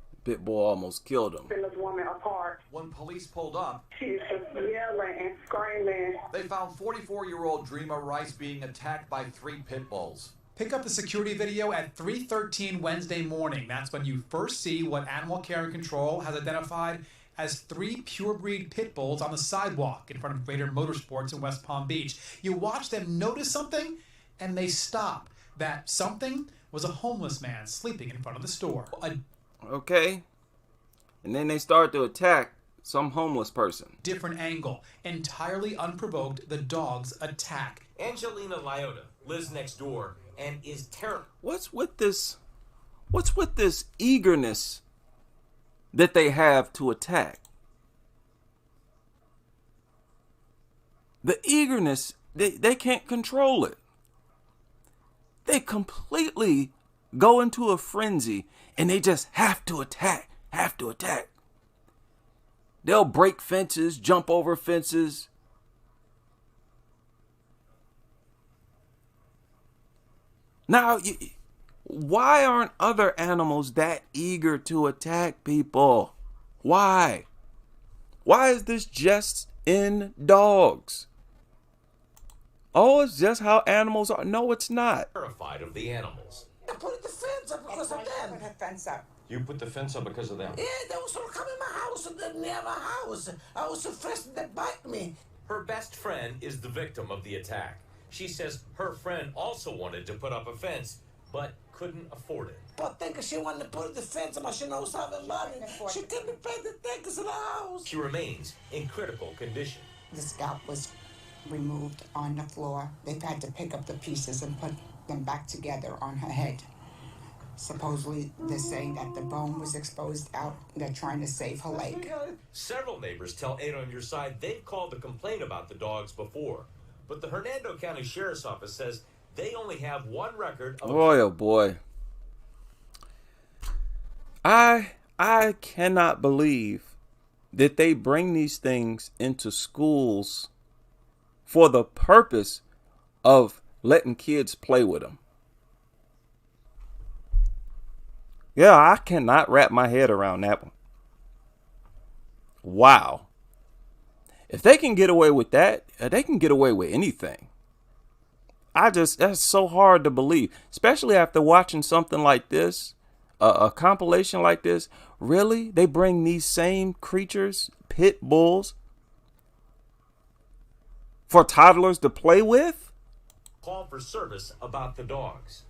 The pit bull almost killed him. This woman apart. When police pulled up, She's just yelling and screaming. they found 44-year-old Dreama Rice being attacked by 3 pit bulls. Pick up the security video at 3:13 Wednesday morning. That's when you first see what Animal Care and Control has identified as 3 purebred pit bulls on the sidewalk in front of Greater Motorsports in West Palm Beach. You watch them notice something, and they stop that something was a homeless man sleeping in front of the store. Okay. And then they start to attack some homeless person. Different angle. Entirely unprovoked, the dogs attack. Angelina Liotta lives next door and is terrible. What's with this eagerness that they have to attack? The eagerness, they can't control it. They completely go into a frenzy and they just have to attack. They'll break fences, jump over fences. Now, why aren't other animals that eager to attack people? Why? Why is this just in dogs? Oh, it's just how animals are. No, it's not. Terrified of the animals. I put the fence up because of them. Put the fence up. You put the fence up because of them? Yeah, they was gonna come in my house and they near my house. I was so afraid they bite me. Her best friend is the victim of the attack. She says her friend also wanted to put up a fence, but couldn't afford it. But thinking she wanted to put the fence up, she knows how to money. She couldn't pay the things in the house. She remains in critical condition. The scalp was removed on the floor. They've had to pick up the pieces and put them back together on her head. Supposedly, they're saying that the bone was exposed out. They're trying to save her leg. Several neighbors tell 8 on Your Side they've called to complain about the dogs before. But the Hernando County Sheriff's Office says they only have one record of... Boy, oh boy. I cannot believe that they bring these things into schools for the purpose of letting kids play with them. Yeah, I cannot wrap my head around that one. Wow. If they can get away with that, they can get away with anything. That's so hard to believe, especially after watching something like this, a compilation like this. Really? They bring these same creatures, pit bulls, for toddlers to play with? Call for service about the dogs.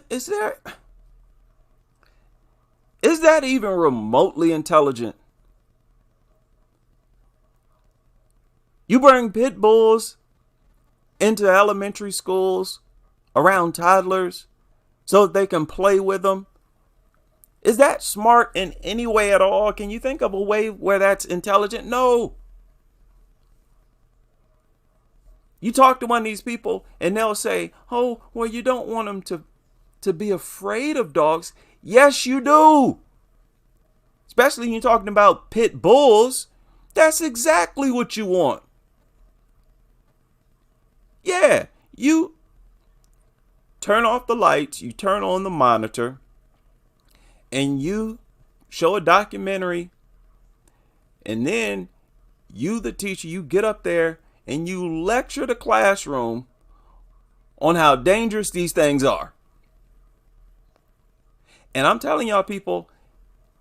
Is that even remotely intelligent? You bring pit bulls into elementary schools around toddlers so that they can play with them. Is that smart in any way at all? Can you think of a way where that's intelligent? No. You talk to one of these people and they'll say, oh, well, you don't want them to be afraid of dogs. Yes, you do. Especially when you're talking about pit bulls. That's exactly what you want. Yeah, you turn off the lights, you turn on the monitor, and you show a documentary, and then you, the teacher, you get up there and you lecture the classroom on how dangerous these things are. And I'm telling y'all people,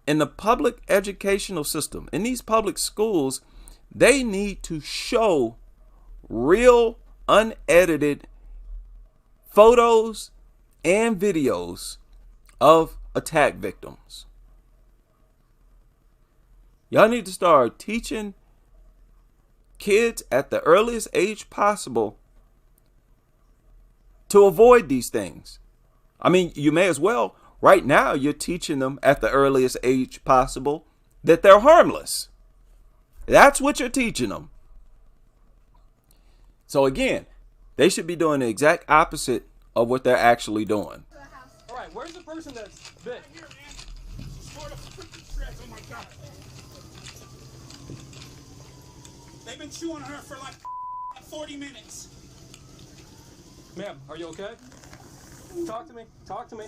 in the public educational system, in these public schools, they need to show real, unedited photos and videos of attack victims. Y'all need to start teaching kids at the earliest age possible to avoid these things. I mean, you may as well. Right now, you're teaching them at the earliest age possible that they're harmless. That's what you're teaching them. So again, they should be doing the exact opposite of what they're actually doing. All right, where's the person that's bit? Oh my God. They've been chewing her for like 40 minutes. Ma'am, are you okay? Talk to me. Talk to me.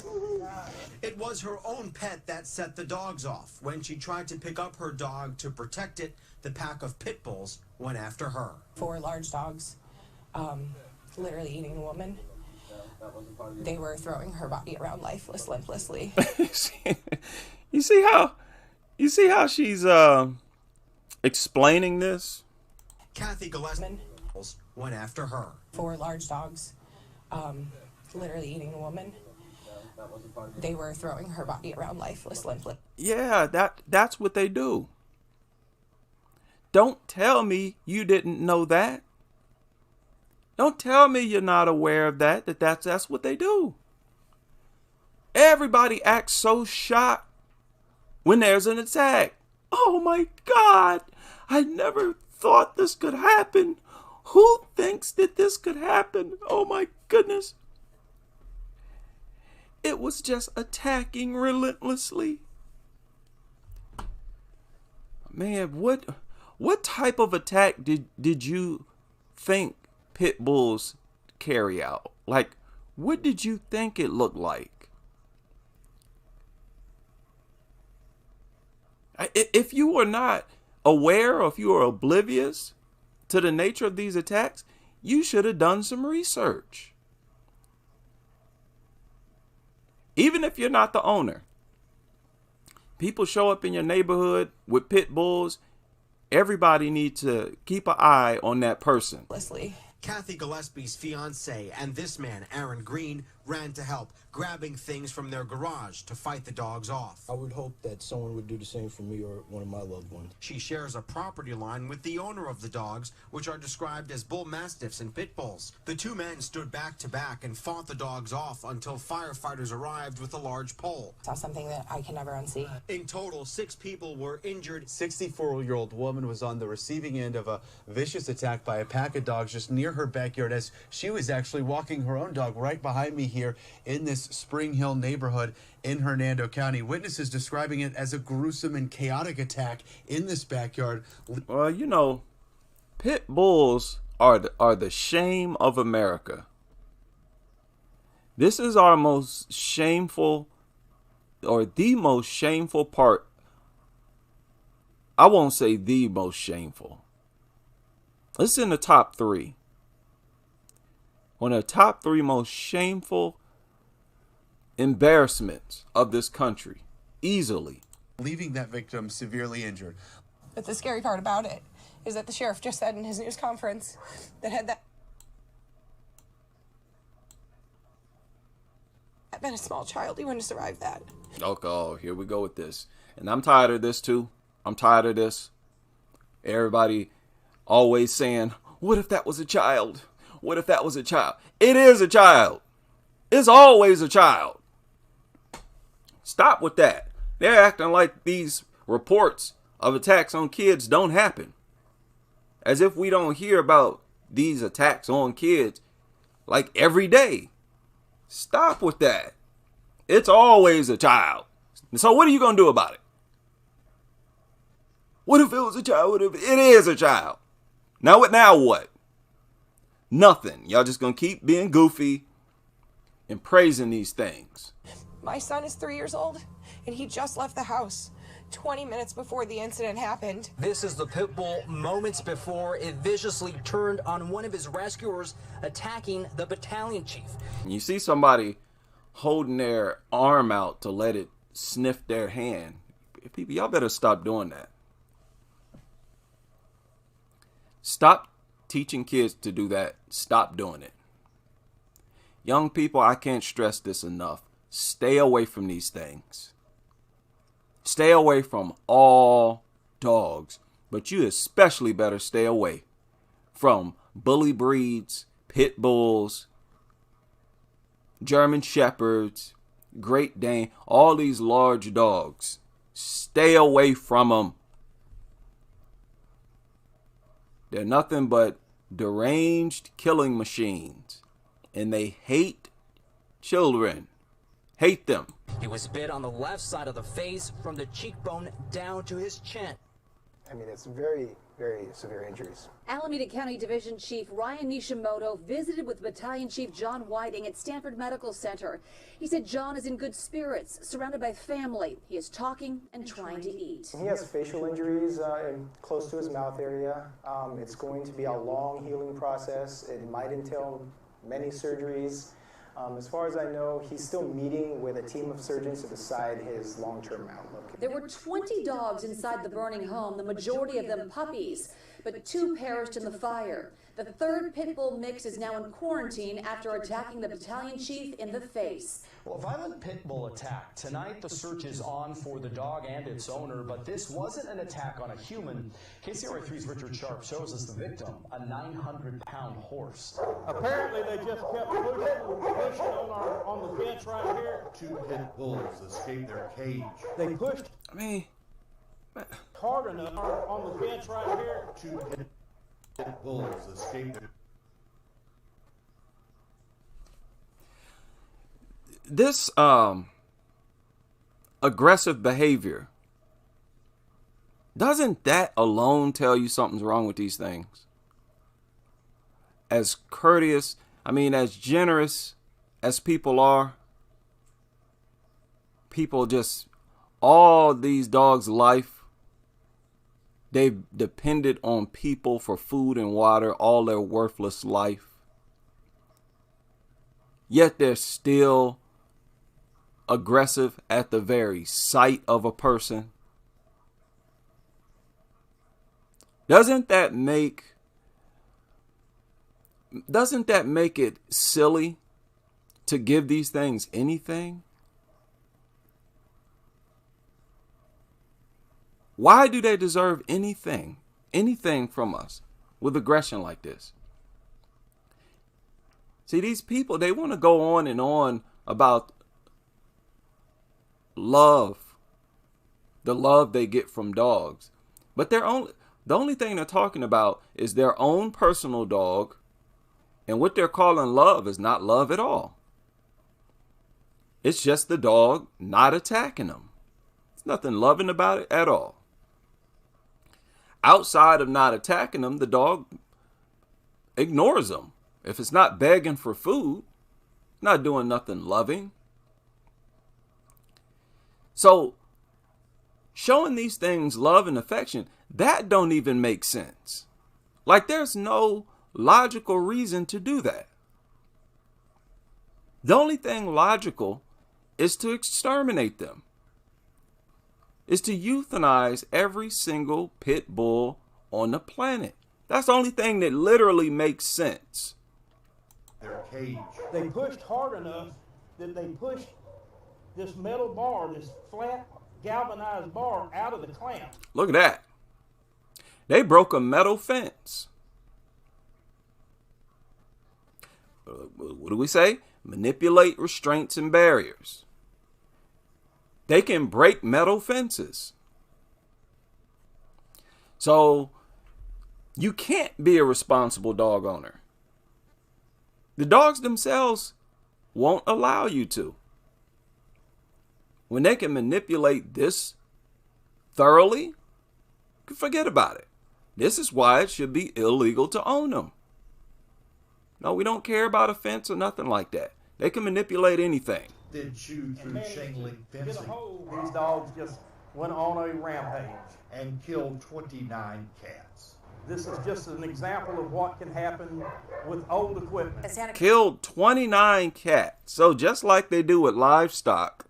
It was her own pet that set the dogs off. When she tried to pick up her dog to protect it, the pack of pit bulls went after her. 4 large dogs, literally eating a woman. They were throwing her body around limplessly. You see how she's explaining this. Kathy Gillespie went after her. 4 large dogs, literally eating a woman. They were throwing her body around lifeless, limpless. Yeah, that's what they do. Don't tell me you didn't know that. Don't tell me you're not aware of that's what they do. Everybody acts so shocked when there's an attack. Oh my God, I never thought this could happen. Who thinks that this could happen? Oh my goodness. It was just attacking relentlessly. Man, what type of attack did you think pit bulls carry out? Like, what did you think it looked like? If you were not aware or if you were oblivious to the nature of these attacks, you should have done some research. Even if you're not the owner, people show up in your neighborhood with pit bulls. Everybody needs to keep an eye on that person. Leslie. Kathy Gillespie's fiance and this man, Aaron Green, ran to help, grabbing things from their garage to fight the dogs off. I would hope that someone would do the same for me or one of my loved ones. She shares a property line with the owner of the dogs, which are described as bull mastiffs and pit bulls. The 2 men stood back to back and fought the dogs off until firefighters arrived with a large pole. Saw something that I can never unsee. In total, 6 people were injured. 64-year-old woman was on the receiving end of a vicious attack by a pack of dogs just near her backyard as she was actually walking her own dog right behind me here in this Spring Hill neighborhood in Hernando County. Witnesses describing it as a gruesome and chaotic attack in this backyard. Well, you know, pit bulls are the shame of America. This is our most shameful, or the most shameful part. I won't say the most shameful. It's in the top 3. One of the top 3 most shameful embarrassments of this country, easily. Leaving that victim severely injured. But the scary part about it is that the sheriff just said in his news conference that had that been a small child, he wouldn't have survived that. Okay, oh, here we go with this. And I'm tired of this too. I'm tired of this. Everybody always saying, what if that was a child? What if that was a child? It is a child. It's always a child. Stop with that. They're acting like these reports of attacks on kids don't happen. As if we don't hear about these attacks on kids like every day. Stop with that. It's always a child. So what are you going to do about it? What if it was a child? What if it is a child? Now what? Nothing. Y'all just going to keep being goofy and praising these things. My son is 3 years old, and he just left the house 20 minutes before the incident happened. This is the pit bull moments before it viciously turned on one of his rescuers, attacking the battalion chief. You see somebody holding their arm out to let it sniff their hand. People, y'all better stop doing that. Stop teaching kids to do that. Stop doing it. Young people, I can't stress this enough. Stay away from these things. Stay away from all dogs, but you especially better stay away from bully breeds, pit bulls, German shepherds, Great Dane, all these large dogs. Stay away from them. They're nothing but deranged killing machines, and they hate children. Hate them. He was bit on the left side of the face from the cheekbone down to his chin. I mean, it's very, very severe injuries. Alameda County Division Chief Ryan Nishimoto visited with Battalion Chief John Whiting at Stanford Medical Center. He said John is in good spirits, surrounded by family. He is talking and trying to eat. He has facial injuries close to his mouth area. It's going to be a long healing process. It might entail many surgeries. As far as I know, he's still meeting with a team of surgeons to decide his long-term outlook. There were 20 dogs inside the burning home, the majority of them puppies, but 2 perished in the fire. The 3rd pit bull mix is now in quarantine after attacking the battalion chief in the face. Well, a violent pit bull attack. Tonight, the search is on for the dog and its owner, but this wasn't an attack on a human. KCRA3's Richard Sharp shows us the victim, a 900-pound horse. Apparently, they just kept pushing on the fence right here. 2 pit bulls escaped their cage. They pushed hard enough on the fence right here. 2 pit bulls escaped their This aggressive behavior, doesn't that alone tell you something's wrong with these things? As courteous, as generous as people are, people just, all these dogs' life, they've depended on people for food and water all their worthless life. Yet they're still aggressive at the very sight of a person. Doesn't that make it silly to give these things anything? Why do they deserve anything from us with aggression like this? See, these people, they want to go on and on about love, the love they get from dogs. But the only thing they're talking about is their own personal dog, and what they're calling love is not love at all. It's just the dog not attacking them. There's nothing loving about it at all. Outside of not attacking them, the dog ignores them. If it's not begging for food, not doing nothing loving. So showing these things love and affection, that don't even make sense. Like, there's no logical reason to do that. The only thing logical is to exterminate them, is to euthanize every single pit bull on the planet. That's the only thing that literally makes sense. their cage. They pushed hard enough that they pushed this metal bar, this flat galvanized bar, out of the clamp. Look at that. They broke a metal fence. What do we say? Manipulate restraints and barriers. They can break metal fences. So you can't be a responsible dog owner. The dogs themselves won't allow you to. When they can manipulate this thoroughly, forget about it. This is why it should be illegal to own them. No, we don't care about a fence or nothing like that. They can manipulate anything. Then chew through chain link fencing. These dogs just went on a rampage and killed 29 cats. This is just an example of what can happen with old equipment. Killed 29 cats. So just like they do with livestock,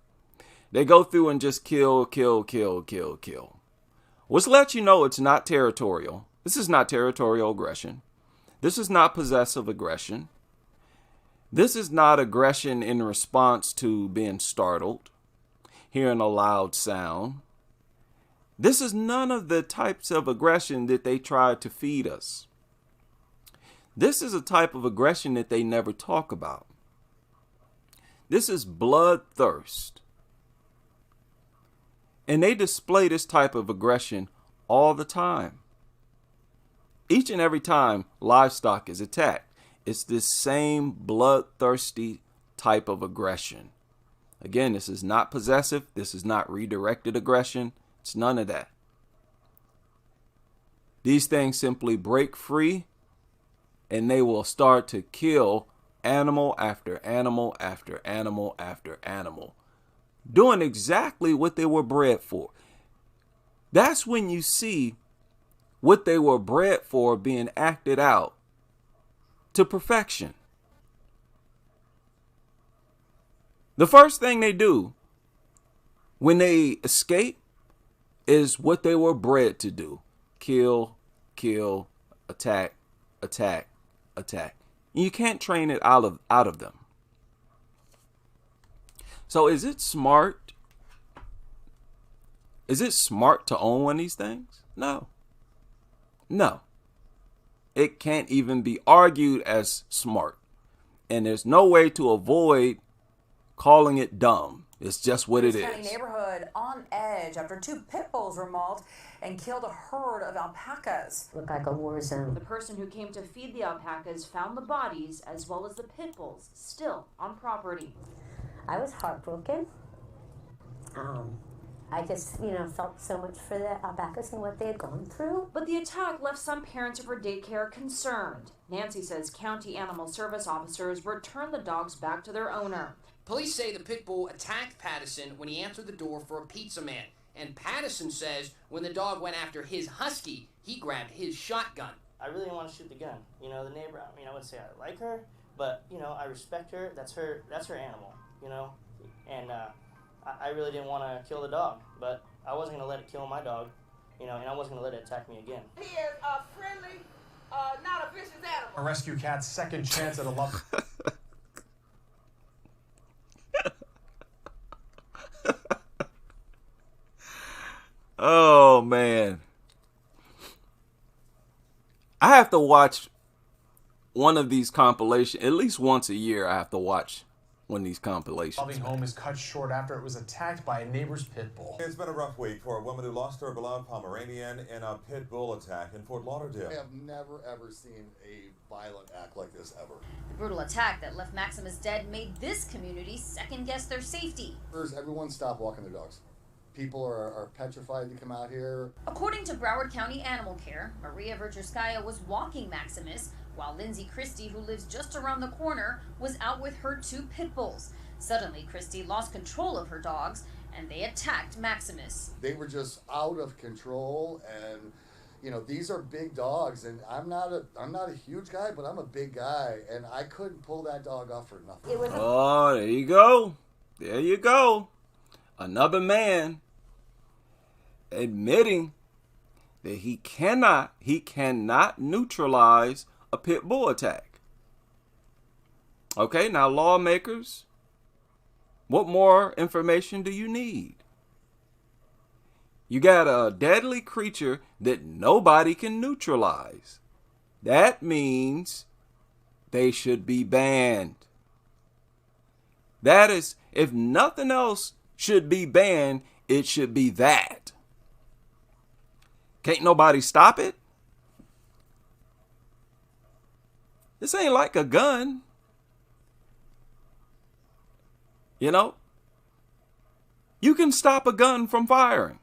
they go through and just kill. Which lets you know it's not territorial. This is not territorial aggression. This is not possessive aggression. This is not aggression in response to being startled, hearing a loud sound. This is none of the types of aggression that they try to feed us. This is a type of aggression that they never talk about. This is bloodthirst. And they display this type of aggression all the time. Each and every time livestock is attacked, it's this same bloodthirsty type of aggression. Again, this is not possessive. This is not redirected aggression. It's none of that. These things simply break free and they will start to kill animal after animal after animal after animal, doing exactly what they were bred for. That's when you see what they were bred for being acted out to perfection. The first thing they do when they escape is what they were bred to do. Kill, kill, attack, attack, attack. You can't train it out of them. So is it smart? Is it smart to own one of these things? No. No. It can't even be argued as smart. And there's no way to avoid calling it dumb. It's just what it is. County neighborhood on edge after 2 pit bulls were mauled and killed a herd of alpacas. Looked like a war zone. The person who came to feed the alpacas found the bodies as well as the pit bulls still on property. I was heartbroken. I just, felt so much for the alpacas and what they had gone through. But the attack left some parents of her daycare concerned. Nancy says county animal service officers returned the dogs back to their owner. Police say the pit bull attacked Pattison when he answered the door for a pizza man. And Pattison says when the dog went after his husky, he grabbed his shotgun. I really didn't want to shoot the gun. The neighbor, I wouldn't say I like her, but, I respect her. That's her animal, And I really didn't want to kill the dog, but I wasn't going to let it kill my dog, and I wasn't going to let it attack me again. He is a friendly, not a vicious animal. A rescue cat's second chance at a love. Oh, man. I have to watch one of these compilations. At least once a year, I have to watch one of these compilations. Loving home is cut short after it was attacked by a neighbor's pit bull. It's been a rough week for a woman who lost her beloved Pomeranian in a pit bull attack in Fort Lauderdale. I have never, ever seen a violent act like this ever. The brutal attack that left Maximus dead made this community second-guess their safety. Everyone stop walking their dogs. People are petrified to come out here. According to Broward County Animal Care, Maria Vercherskaya was walking Maximus, while Lindsay Christie, who lives just around the corner, was out with her 2 pit bulls. Suddenly, Christie lost control of her dogs, and they attacked Maximus. They were just out of control, and these are big dogs, and I'm not a huge guy, but I'm a big guy, and I couldn't pull that dog off for nothing. Oh, there you go. There you go. Another man admitting that he cannot neutralize a pit bull attack. Okay, now lawmakers, what more information do you need? You got a deadly creature that nobody can neutralize. That means they should be banned. That is, if nothing else should be banned, it should be that. Can't nobody stop it? This ain't like a gun. You can stop a gun from firing.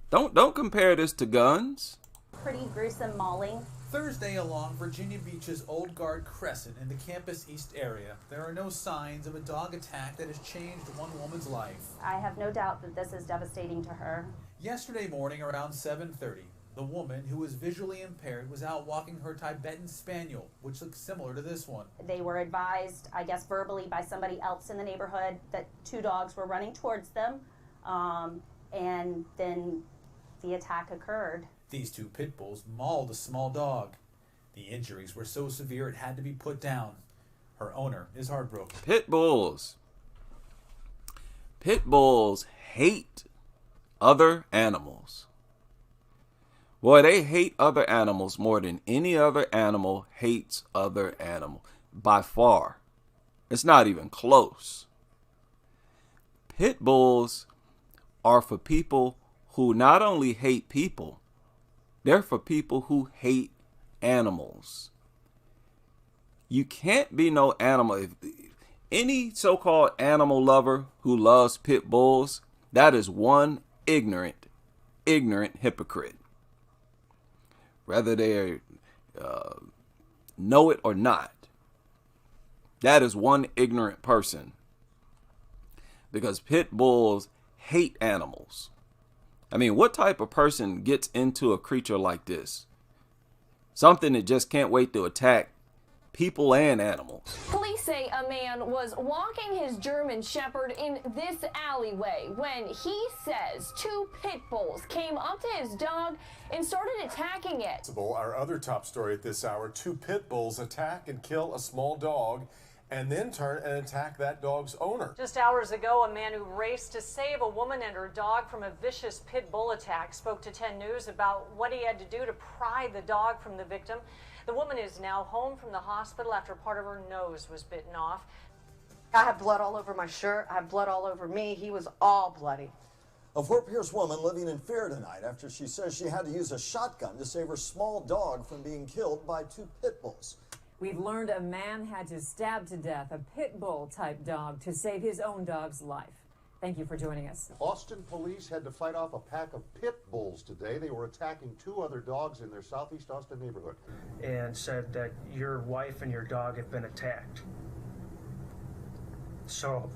Don't compare this to guns. Pretty gruesome mauling. Thursday along Virginia Beach's Old Guard Crescent in the Campus East area, there are no signs of a dog attack that has changed one woman's life. I have no doubt that this is devastating to her. Yesterday morning around 7:30, the woman, who was visually impaired, was out walking her Tibetan Spaniel, which looks similar to this one. They were advised, I guess verbally, by somebody else in the neighborhood that 2 dogs were running towards them, and then the attack occurred. These 2 pit bulls mauled a small dog. The injuries were so severe it had to be put down. Her owner is heartbroken. Pit bulls hate other animals. Boy, they hate other animals more than any other animal hates other animal. By far. It's not even close. Pit bulls are for people who not only hate people, they're for people who hate animals. You can't be no animal. Any so-called animal lover who loves pit bulls, that is one ignorant hypocrite. Whether they know it or not, that is one ignorant person. Because pit bulls hate animals. I mean, what type of person gets into a creature like this? Something that just can't wait to attack people and animals. Police say a man was walking his German Shepherd in this alleyway when he says two pit bulls came up to his dog and started attacking it. Our other top story at this hour, two pit bulls attack and kill a small dog and then turn and attack that dog's owner. Just hours ago, a man who raced to save a woman and her dog from a vicious pit bull attack spoke to 10 News about what he had to do to pry the dog from the victim. The woman is now home from the hospital after part of her nose was bitten off. I have blood all over my shirt. I have blood all over me. He was all bloody. A Fort Pierce woman living in fear tonight after she says she had to use a shotgun to save her small dog from being killed by two pit bulls. We've learned a man had to stab to death a pit bull type dog to save his own dog's life. Thank you for joining us. Austin police had to fight off a pack of pit bulls today. They were attacking two other dogs in their southeast Austin neighborhood. And said that your wife and your dog have been attacked. So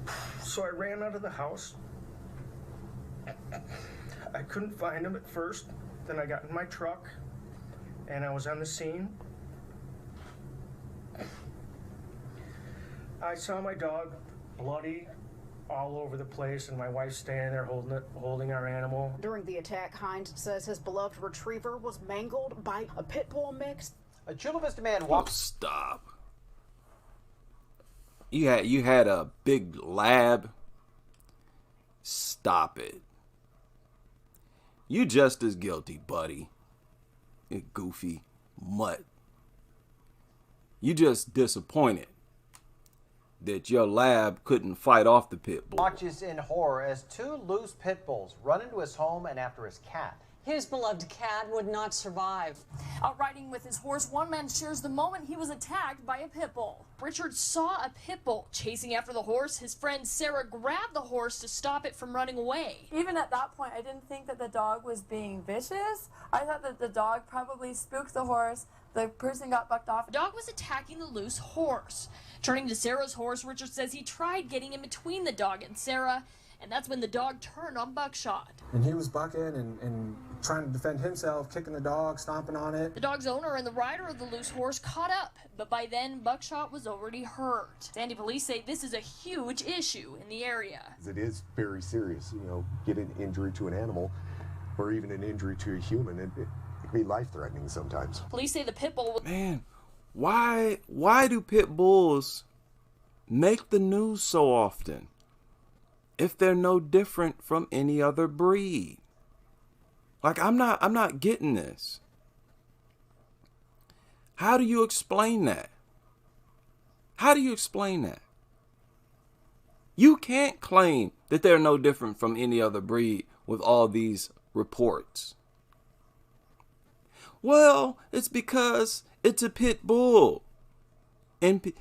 I ran out of the house. I couldn't find him at first. Then I got in my truck and I was on the scene. I saw my dog bloody all over the place and my wife standing there holding our animal. During the attack, Hines says his beloved retriever was mangled by a pit bull mix. A Chula Vista man walked. Oh, stop. You had a big lab. Stop it. You just as guilty, buddy. You goofy mutt. You just disappointed that your lab couldn't fight off the pit bull. Watches in horror as two loose pit bulls run into his home and after his cat. His beloved cat would not survive. Out riding with his horse, one man shares the moment he was attacked by a pit bull. Richard saw a pit bull chasing after the horse. His friend Sarah grabbed the horse to stop it from running away. Even at that point, I didn't think that the dog was being vicious. I thought that the dog probably spooked the horse. The person got bucked off. The dog was attacking the loose horse. Turning to Sarah's horse, Richard says he tried getting in between the dog and Sarah, and that's when the dog turned on Buckshot. And he was bucking and trying to defend himself, kicking the dog, stomping on it. The dog's owner and the rider of the loose horse caught up, but by then Buckshot was already hurt. Sandy police say this is a huge issue in the area. It is very serious, get an injury to an animal or even an injury to a human. It can be life-threatening sometimes. Police say the pit bull... Man, why do pit bulls make the news so often if they're no different from any other breed? Like, I'm not getting this. How do you explain that? How do you explain that? You can't claim that they're no different from any other breed with all these reports. Well, it's because it's a pit bull. And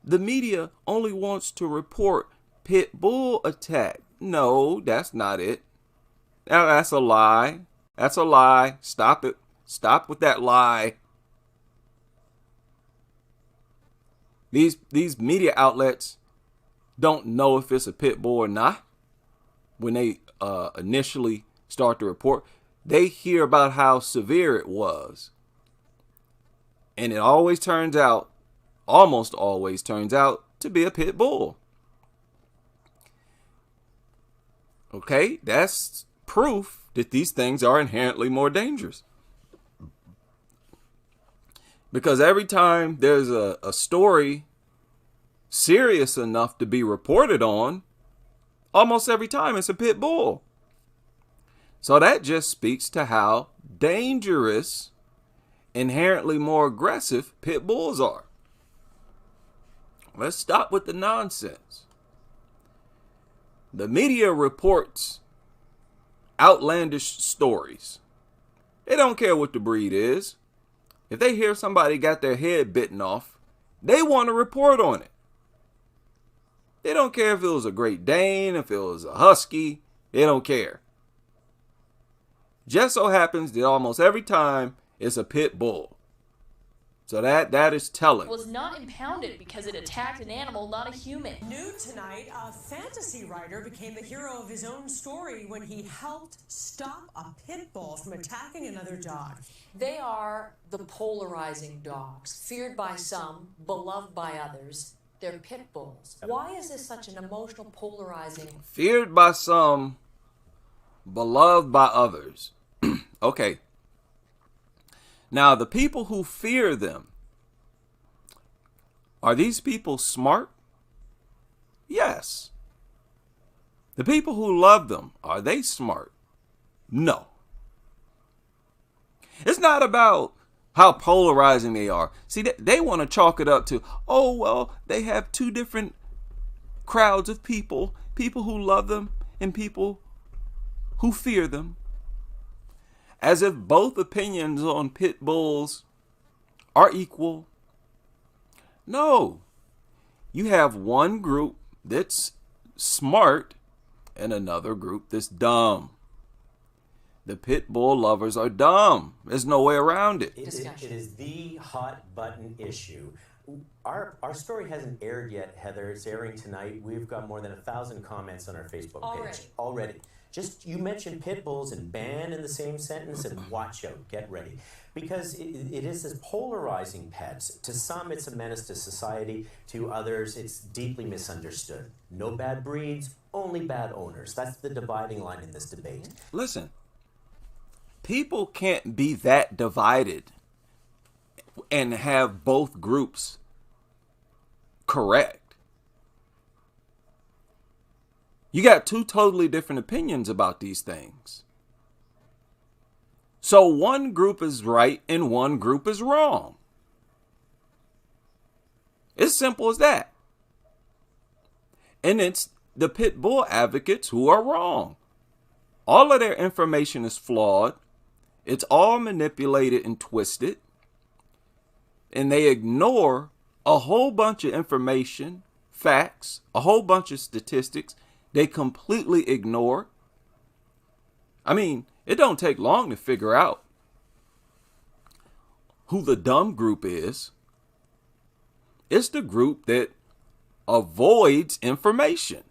the media only wants to report pit bull attack. No, that's not it. That's a lie. That's a lie. Stop it. Stop with that lie. These media outlets don't know if it's a pit bull or not. When they initially start the report, they hear about how severe it was. And it almost always turns out to be a pit bull. Okay, that's proof that these things are inherently more dangerous. Because every time there's a story serious enough to be reported on, almost every time it's a pit bull. So that just speaks to how dangerous, inherently more aggressive pit bulls are. Let's stop with the nonsense. The media reports outlandish stories. They don't care what the breed is. If they hear somebody got their head bitten off, they want to report on it. They don't care if it was a Great Dane, if it was a Husky. They don't care. Just so happens that almost every time it's a pit bull. So that is telling. Was not impounded because it attacked an animal, not a human. New tonight, a fantasy writer became the hero of his own story when he helped stop a pit bull from attacking another dog. They are the polarizing dogs, feared by some, beloved by others. They're pit bulls. Why is this such an emotional, polarizing? Feared by some, beloved by others. Okay. Now, the people who fear them, are these people smart? Yes. The people who love them, are they smart? No. It's not about how polarizing they are. See, they want to chalk it up to, oh, well, they have two different crowds of people who love them and people who fear them. As if both opinions on pit bulls are equal. No. You have one group that's smart and another group that's dumb. The pit bull lovers are dumb. There's no way around it. It is the hot button issue. Our story hasn't aired yet, Heather. It's airing tonight. We've got more than 1,000 comments on our Facebook page. Already. Just, you mentioned pit bulls and ban in the same sentence, and watch out, get ready. Because it is this polarizing pets. To some, it's a menace to society. To others, it's deeply misunderstood. No bad breeds, only bad owners. That's the dividing line in this debate. Listen, people can't be that divided and have both groups correct. You got two totally different opinions about these things. So one group is right and one group is wrong. It's simple as that. And it's the pit bull advocates who are wrong. All of their information is flawed. It's all manipulated and twisted. And they ignore a whole bunch of information, facts, a whole bunch of statistics. They completely ignore. I mean, it don't take long to figure out who the dumb group is. It's the group that avoids information.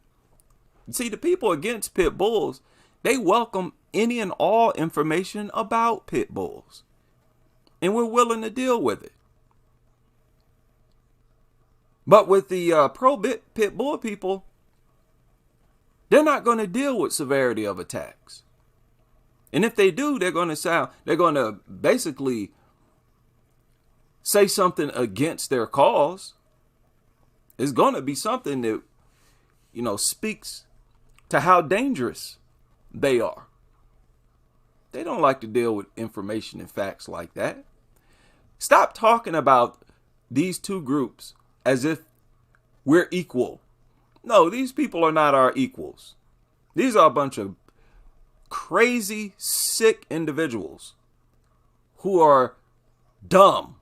See, the people against pit bulls, they welcome any and all information about pit bulls. And we're willing to deal with it. But with the pro-pit bull people, they're not going to deal with severity of attacks. And if they do, they're going to basically say something against their cause. It's going to be something that, speaks to how dangerous they are. They don't like to deal with information and facts like that. Stop talking about these two groups as if we're equal. No, these people are not our equals. These are a bunch of crazy, sick individuals who are dumb.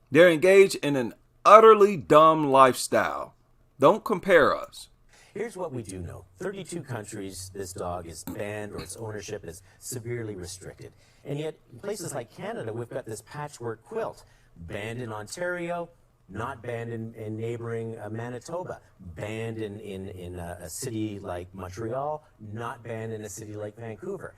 They're engaged in an utterly dumb lifestyle. Don't compare us. Here's what we do know. 32 countries, this dog is banned or its ownership is severely restricted. And yet, in places like Canada, we've got this patchwork quilt. Banned in Ontario, not banned in neighboring Manitoba, banned in a city like Montreal, not banned in a city like Vancouver.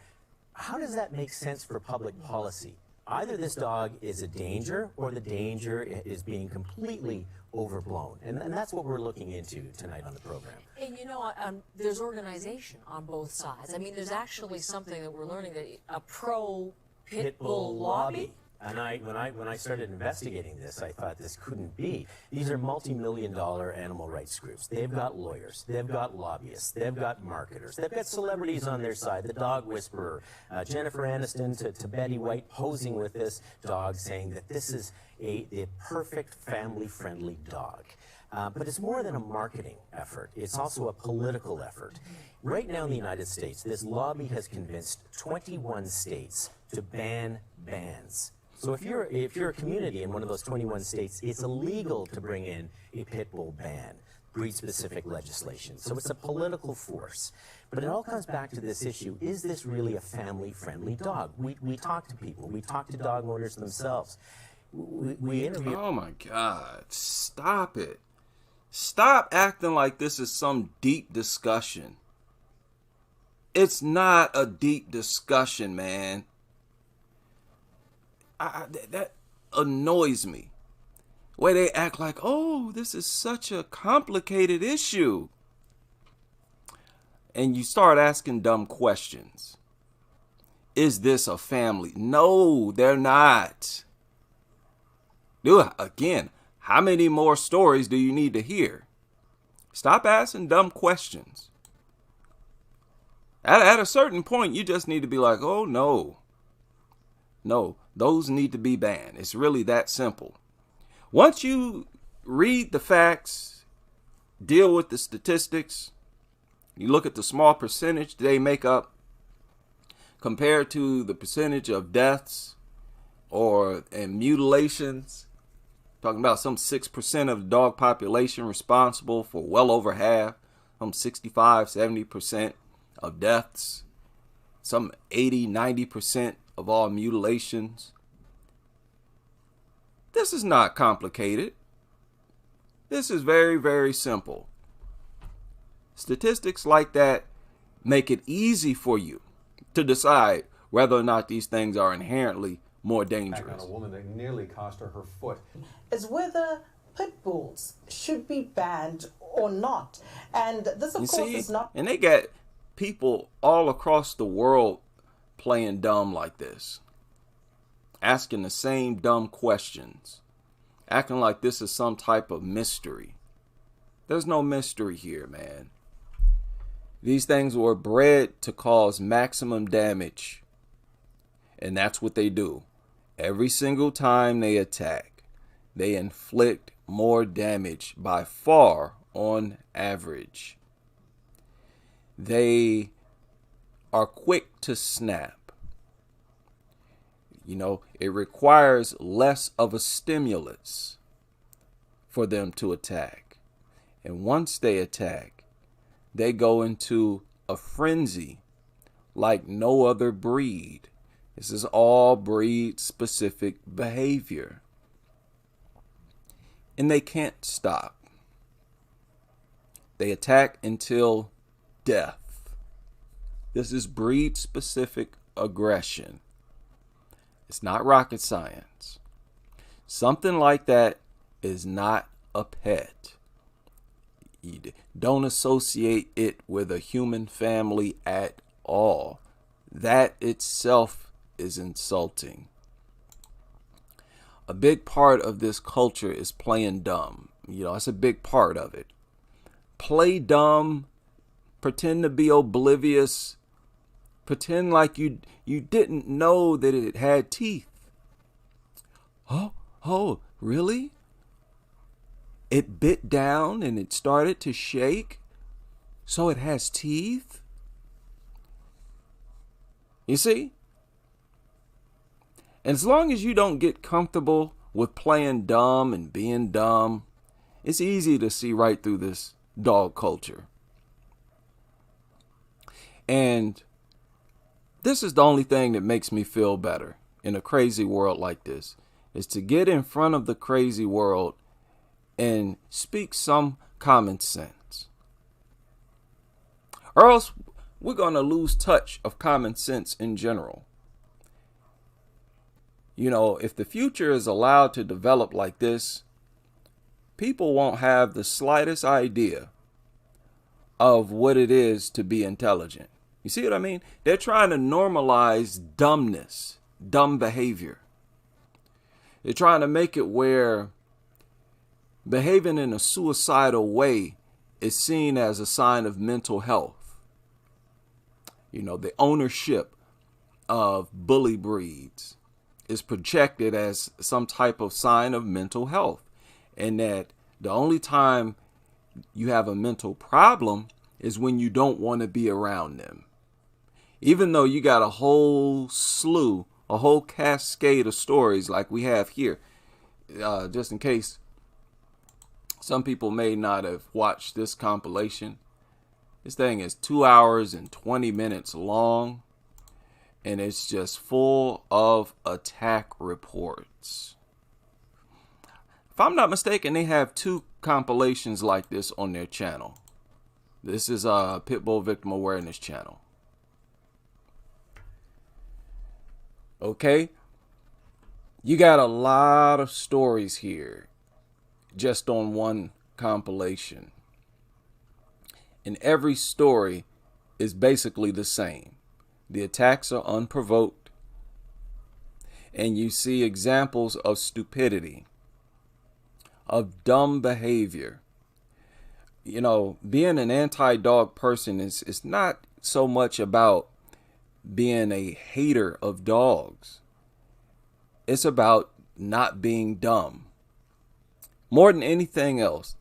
How does that make sense for public policy? Either this dog is a danger or the danger is being completely overblown. And that's what we're looking into tonight on the program. And there's organization on both sides. I mean, there's actually something that we're learning, that a pro-pit bull lobby. And when I started investigating this, I thought this couldn't be. These are multi-million-dollar animal rights groups. They've got lawyers. They've got lobbyists. They've got marketers. They've got celebrities on their side. The dog whisperer, Jennifer Aniston to Betty White, posing with this dog, saying that this is a perfect family-friendly dog. But it's more than a marketing effort. It's also a political effort. Right now in the United States, this lobby has convinced 21 states to ban bans. So if you're a community in one of those 21 states, it's illegal to bring in a pit bull ban, breed-specific legislation. So it's a political force. But it all comes back to this issue: is this really a family-friendly dog? We talk to people. We talk to dog owners themselves. We interviewed. Oh my God. Stop it. Stop acting like this is some deep discussion. It's not a deep discussion, man. That annoys me. The way they act like, oh, this is such a complicated issue. And you start asking dumb questions. Is this a family? No, they're not. Dude, again, how many more stories do you need to hear? Stop asking dumb questions. At a certain point, you just need to be like, oh, no. No, those need to be banned. It's really that simple. Once you read the facts, deal with the statistics, you look at the small percentage they make up compared to the percentage of deaths and mutilations, talking about some 6% of the dog population responsible for well over half, some 65-70% of deaths, some 80-90% of all mutilations. This is not complicated. This is very, very simple. Statistics like that make it easy for you to decide whether or not these things are inherently more dangerous. On a woman that nearly cost her foot. Is whether pit bulls should be banned or not. And this, of course, is not... And they got people all across the world playing dumb like this, asking the same dumb questions, acting like this is some type of mystery. There's no mystery here, man. These things were bred to cause maximum damage, and that's what they do. Every single time they attack, they inflict more damage by far on average. They are quick to snap. You know, it requires less of a stimulus for them to attack. And once they attack, they go into a frenzy like no other breed. This is all breed specific behavior. And they can't stop. They attack until death. This is breed specific aggression. It's not rocket science. Something like that is not a pet. You don't associate it with a human family at all. That itself is insulting. A big part of this culture is playing dumb. You know, that's a big part of it. Play dumb, pretend to be oblivious, pretend like you didn't know that it had teeth. Oh, really? It bit down and it started to shake, so it has teeth? You see? And as long as you don't get comfortable with playing dumb and being dumb, it's easy to see right through this dog culture. And this is the only thing that makes me feel better in a crazy world like this, is to get in front of the crazy world and speak some common sense. Or else we're going to lose touch of common sense in general. You know, if the future is allowed to develop like this, people won't have the slightest idea of what it is to be intelligent. You see what I mean? They're trying to normalize dumbness, dumb behavior. They're trying to make it where behaving in a suicidal way is seen as a sign of mental health. You know, the ownership of bully breeds is projected as some type of sign of mental health. And that the only time you have a mental problem is when you don't want to be around them. Even though you got a whole slew, a whole cascade of stories like we have here, just in case some people may not have watched this compilation. This thing is 2 hours and 20 minutes long, and it's just full of attack reports. If I'm not mistaken, they have 2 compilations like this on their channel. This is a Pitbull Victim Awareness channel. Okay? You got a lot of stories here just on one compilation. And every story is basically the same. The attacks are unprovoked. And you see examples of stupidity, of dumb behavior. You know, being an anti-dog person is not so much about being a hater of dogs. It's about not being dumb. More than anything else,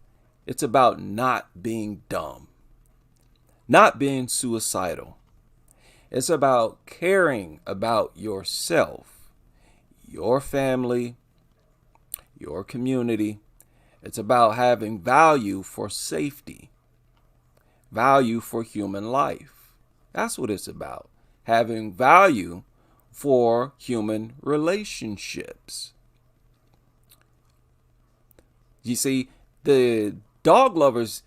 it's about not being dumb, not being suicidal. It's about caring about yourself, your family, your community. It's about having value for safety, value for human life. That's what it's about. Having value for human relationships. You see, the dog lovers,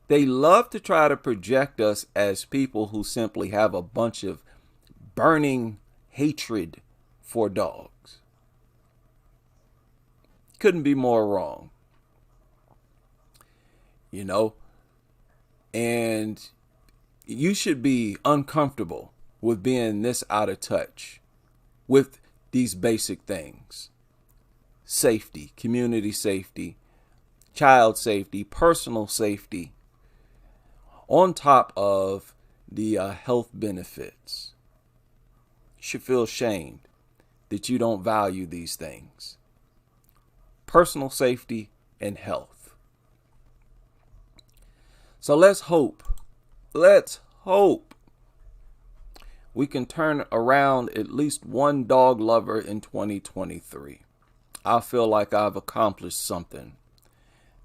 they love to try to project us as people who simply have a bunch of burning hatred for dogs. Couldn't be more wrong. You know, and you should be uncomfortable with being this out of touch with these basic things. Safety, community safety, child safety, personal safety, on top of the health benefits. You should feel ashamed that you don't value these things. Personal safety and health. So let's hope we can turn around at least one dog lover in 2023. I feel like I've accomplished something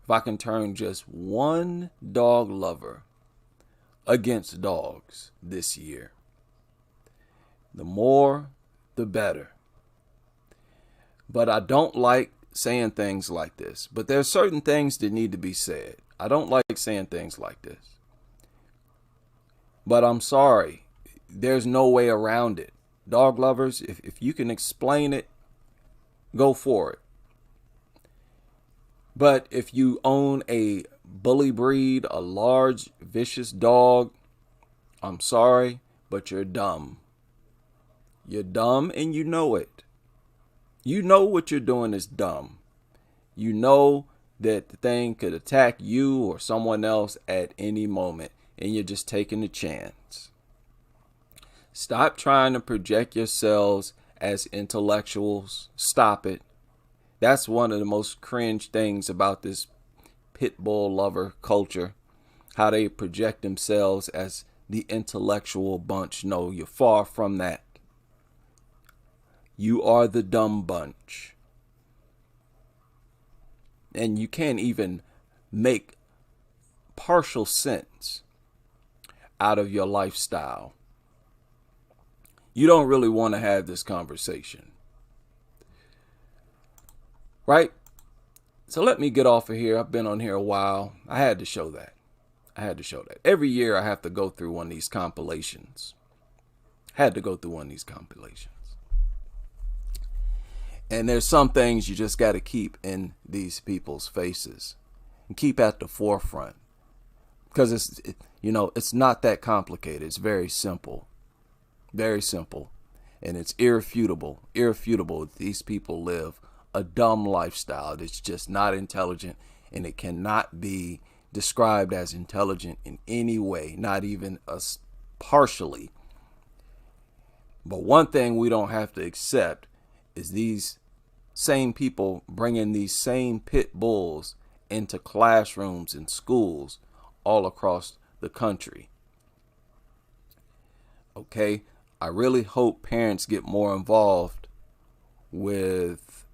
if I can turn just one dog lover against dogs this year. The more, the better. But I don't like saying things like this. But there's certain things that need to be said. I don't like saying things like this. But I'm sorry. There's no way around it. Dog lovers, if you can explain it, go for it. But if you own a bully breed, a large, vicious dog, I'm sorry, but you're dumb. You're dumb and you know it. You know what you're doing is dumb. You know that the thing could attack you or someone else at any moment, and you're just taking a chance. Stop trying to project yourselves as intellectuals. Stop it. That's one of the most cringe things about this pit bull lover culture, how they project themselves as the intellectual bunch. No, you're far from that. You are the dumb bunch. And you can't even make partial sense out of your lifestyle. You don't really want to have this conversation. Right? So let me get off of here. I've been on here a while. I had to show that. Every year I have to go through one of these compilations. And there's some things you just got to keep in these people's faces and keep at the forefront, because it's not that complicated. It's very simple, and it's irrefutable. These people live a dumb lifestyle that's just not intelligent, and it cannot be described as intelligent in any way, not even partially. But one thing we don't have to accept is these same people bringing these same pit bulls into classrooms and schools all across the country. Okay, I really hope parents get more involved with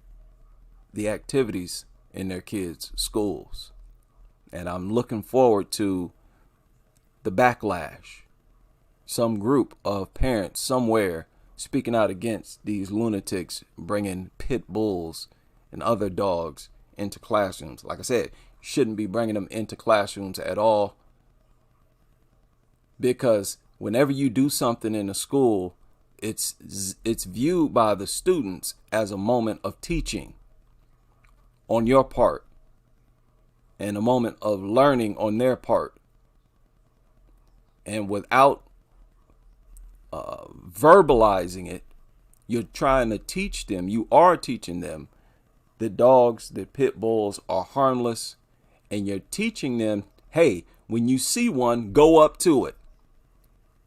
the activities in their kids' schools. And I'm looking forward to the backlash. Some group of parents somewhere speaking out against these lunatics bringing pit bulls and other dogs into classrooms. Like I said, shouldn't be bringing them into classrooms at all, because whenever you do something in a school, it's viewed by the students as a moment of teaching on your part and a moment of learning on their part. And without verbalizing it, you're trying to teach them, you are teaching them that dogs, that pit bulls are harmless, and you're teaching them, hey, when you see one, go up to it.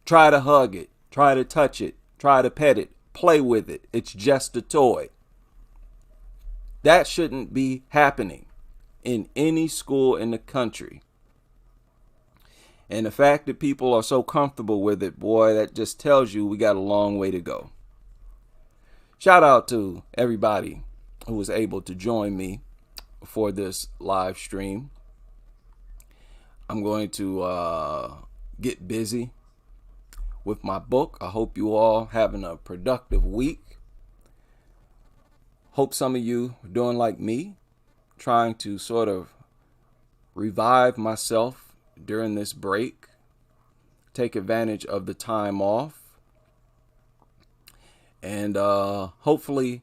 Try to hug it, try to touch it, try to pet it, play with it. It's just a toy. That shouldn't be happening in any school in the country. And the fact that people are so comfortable with it, boy, that just tells you we got a long way to go. Shout out to everybody who was able to join me for this live stream. I'm going to get busy with my book. I hope you all having a productive week. Hope some of you are doing like me, trying to sort of revive myself during this break, take advantage of the time off, and hopefully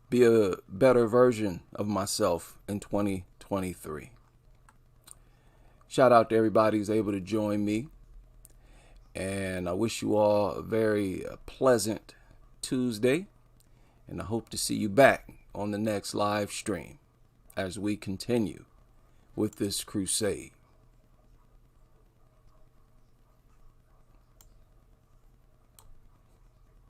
be a better version of myself in 2023. Shout out to everybody who's able to join me, and I wish you all a very pleasant Tuesday, and I hope to see you back on the next live stream as we continue with this crusade.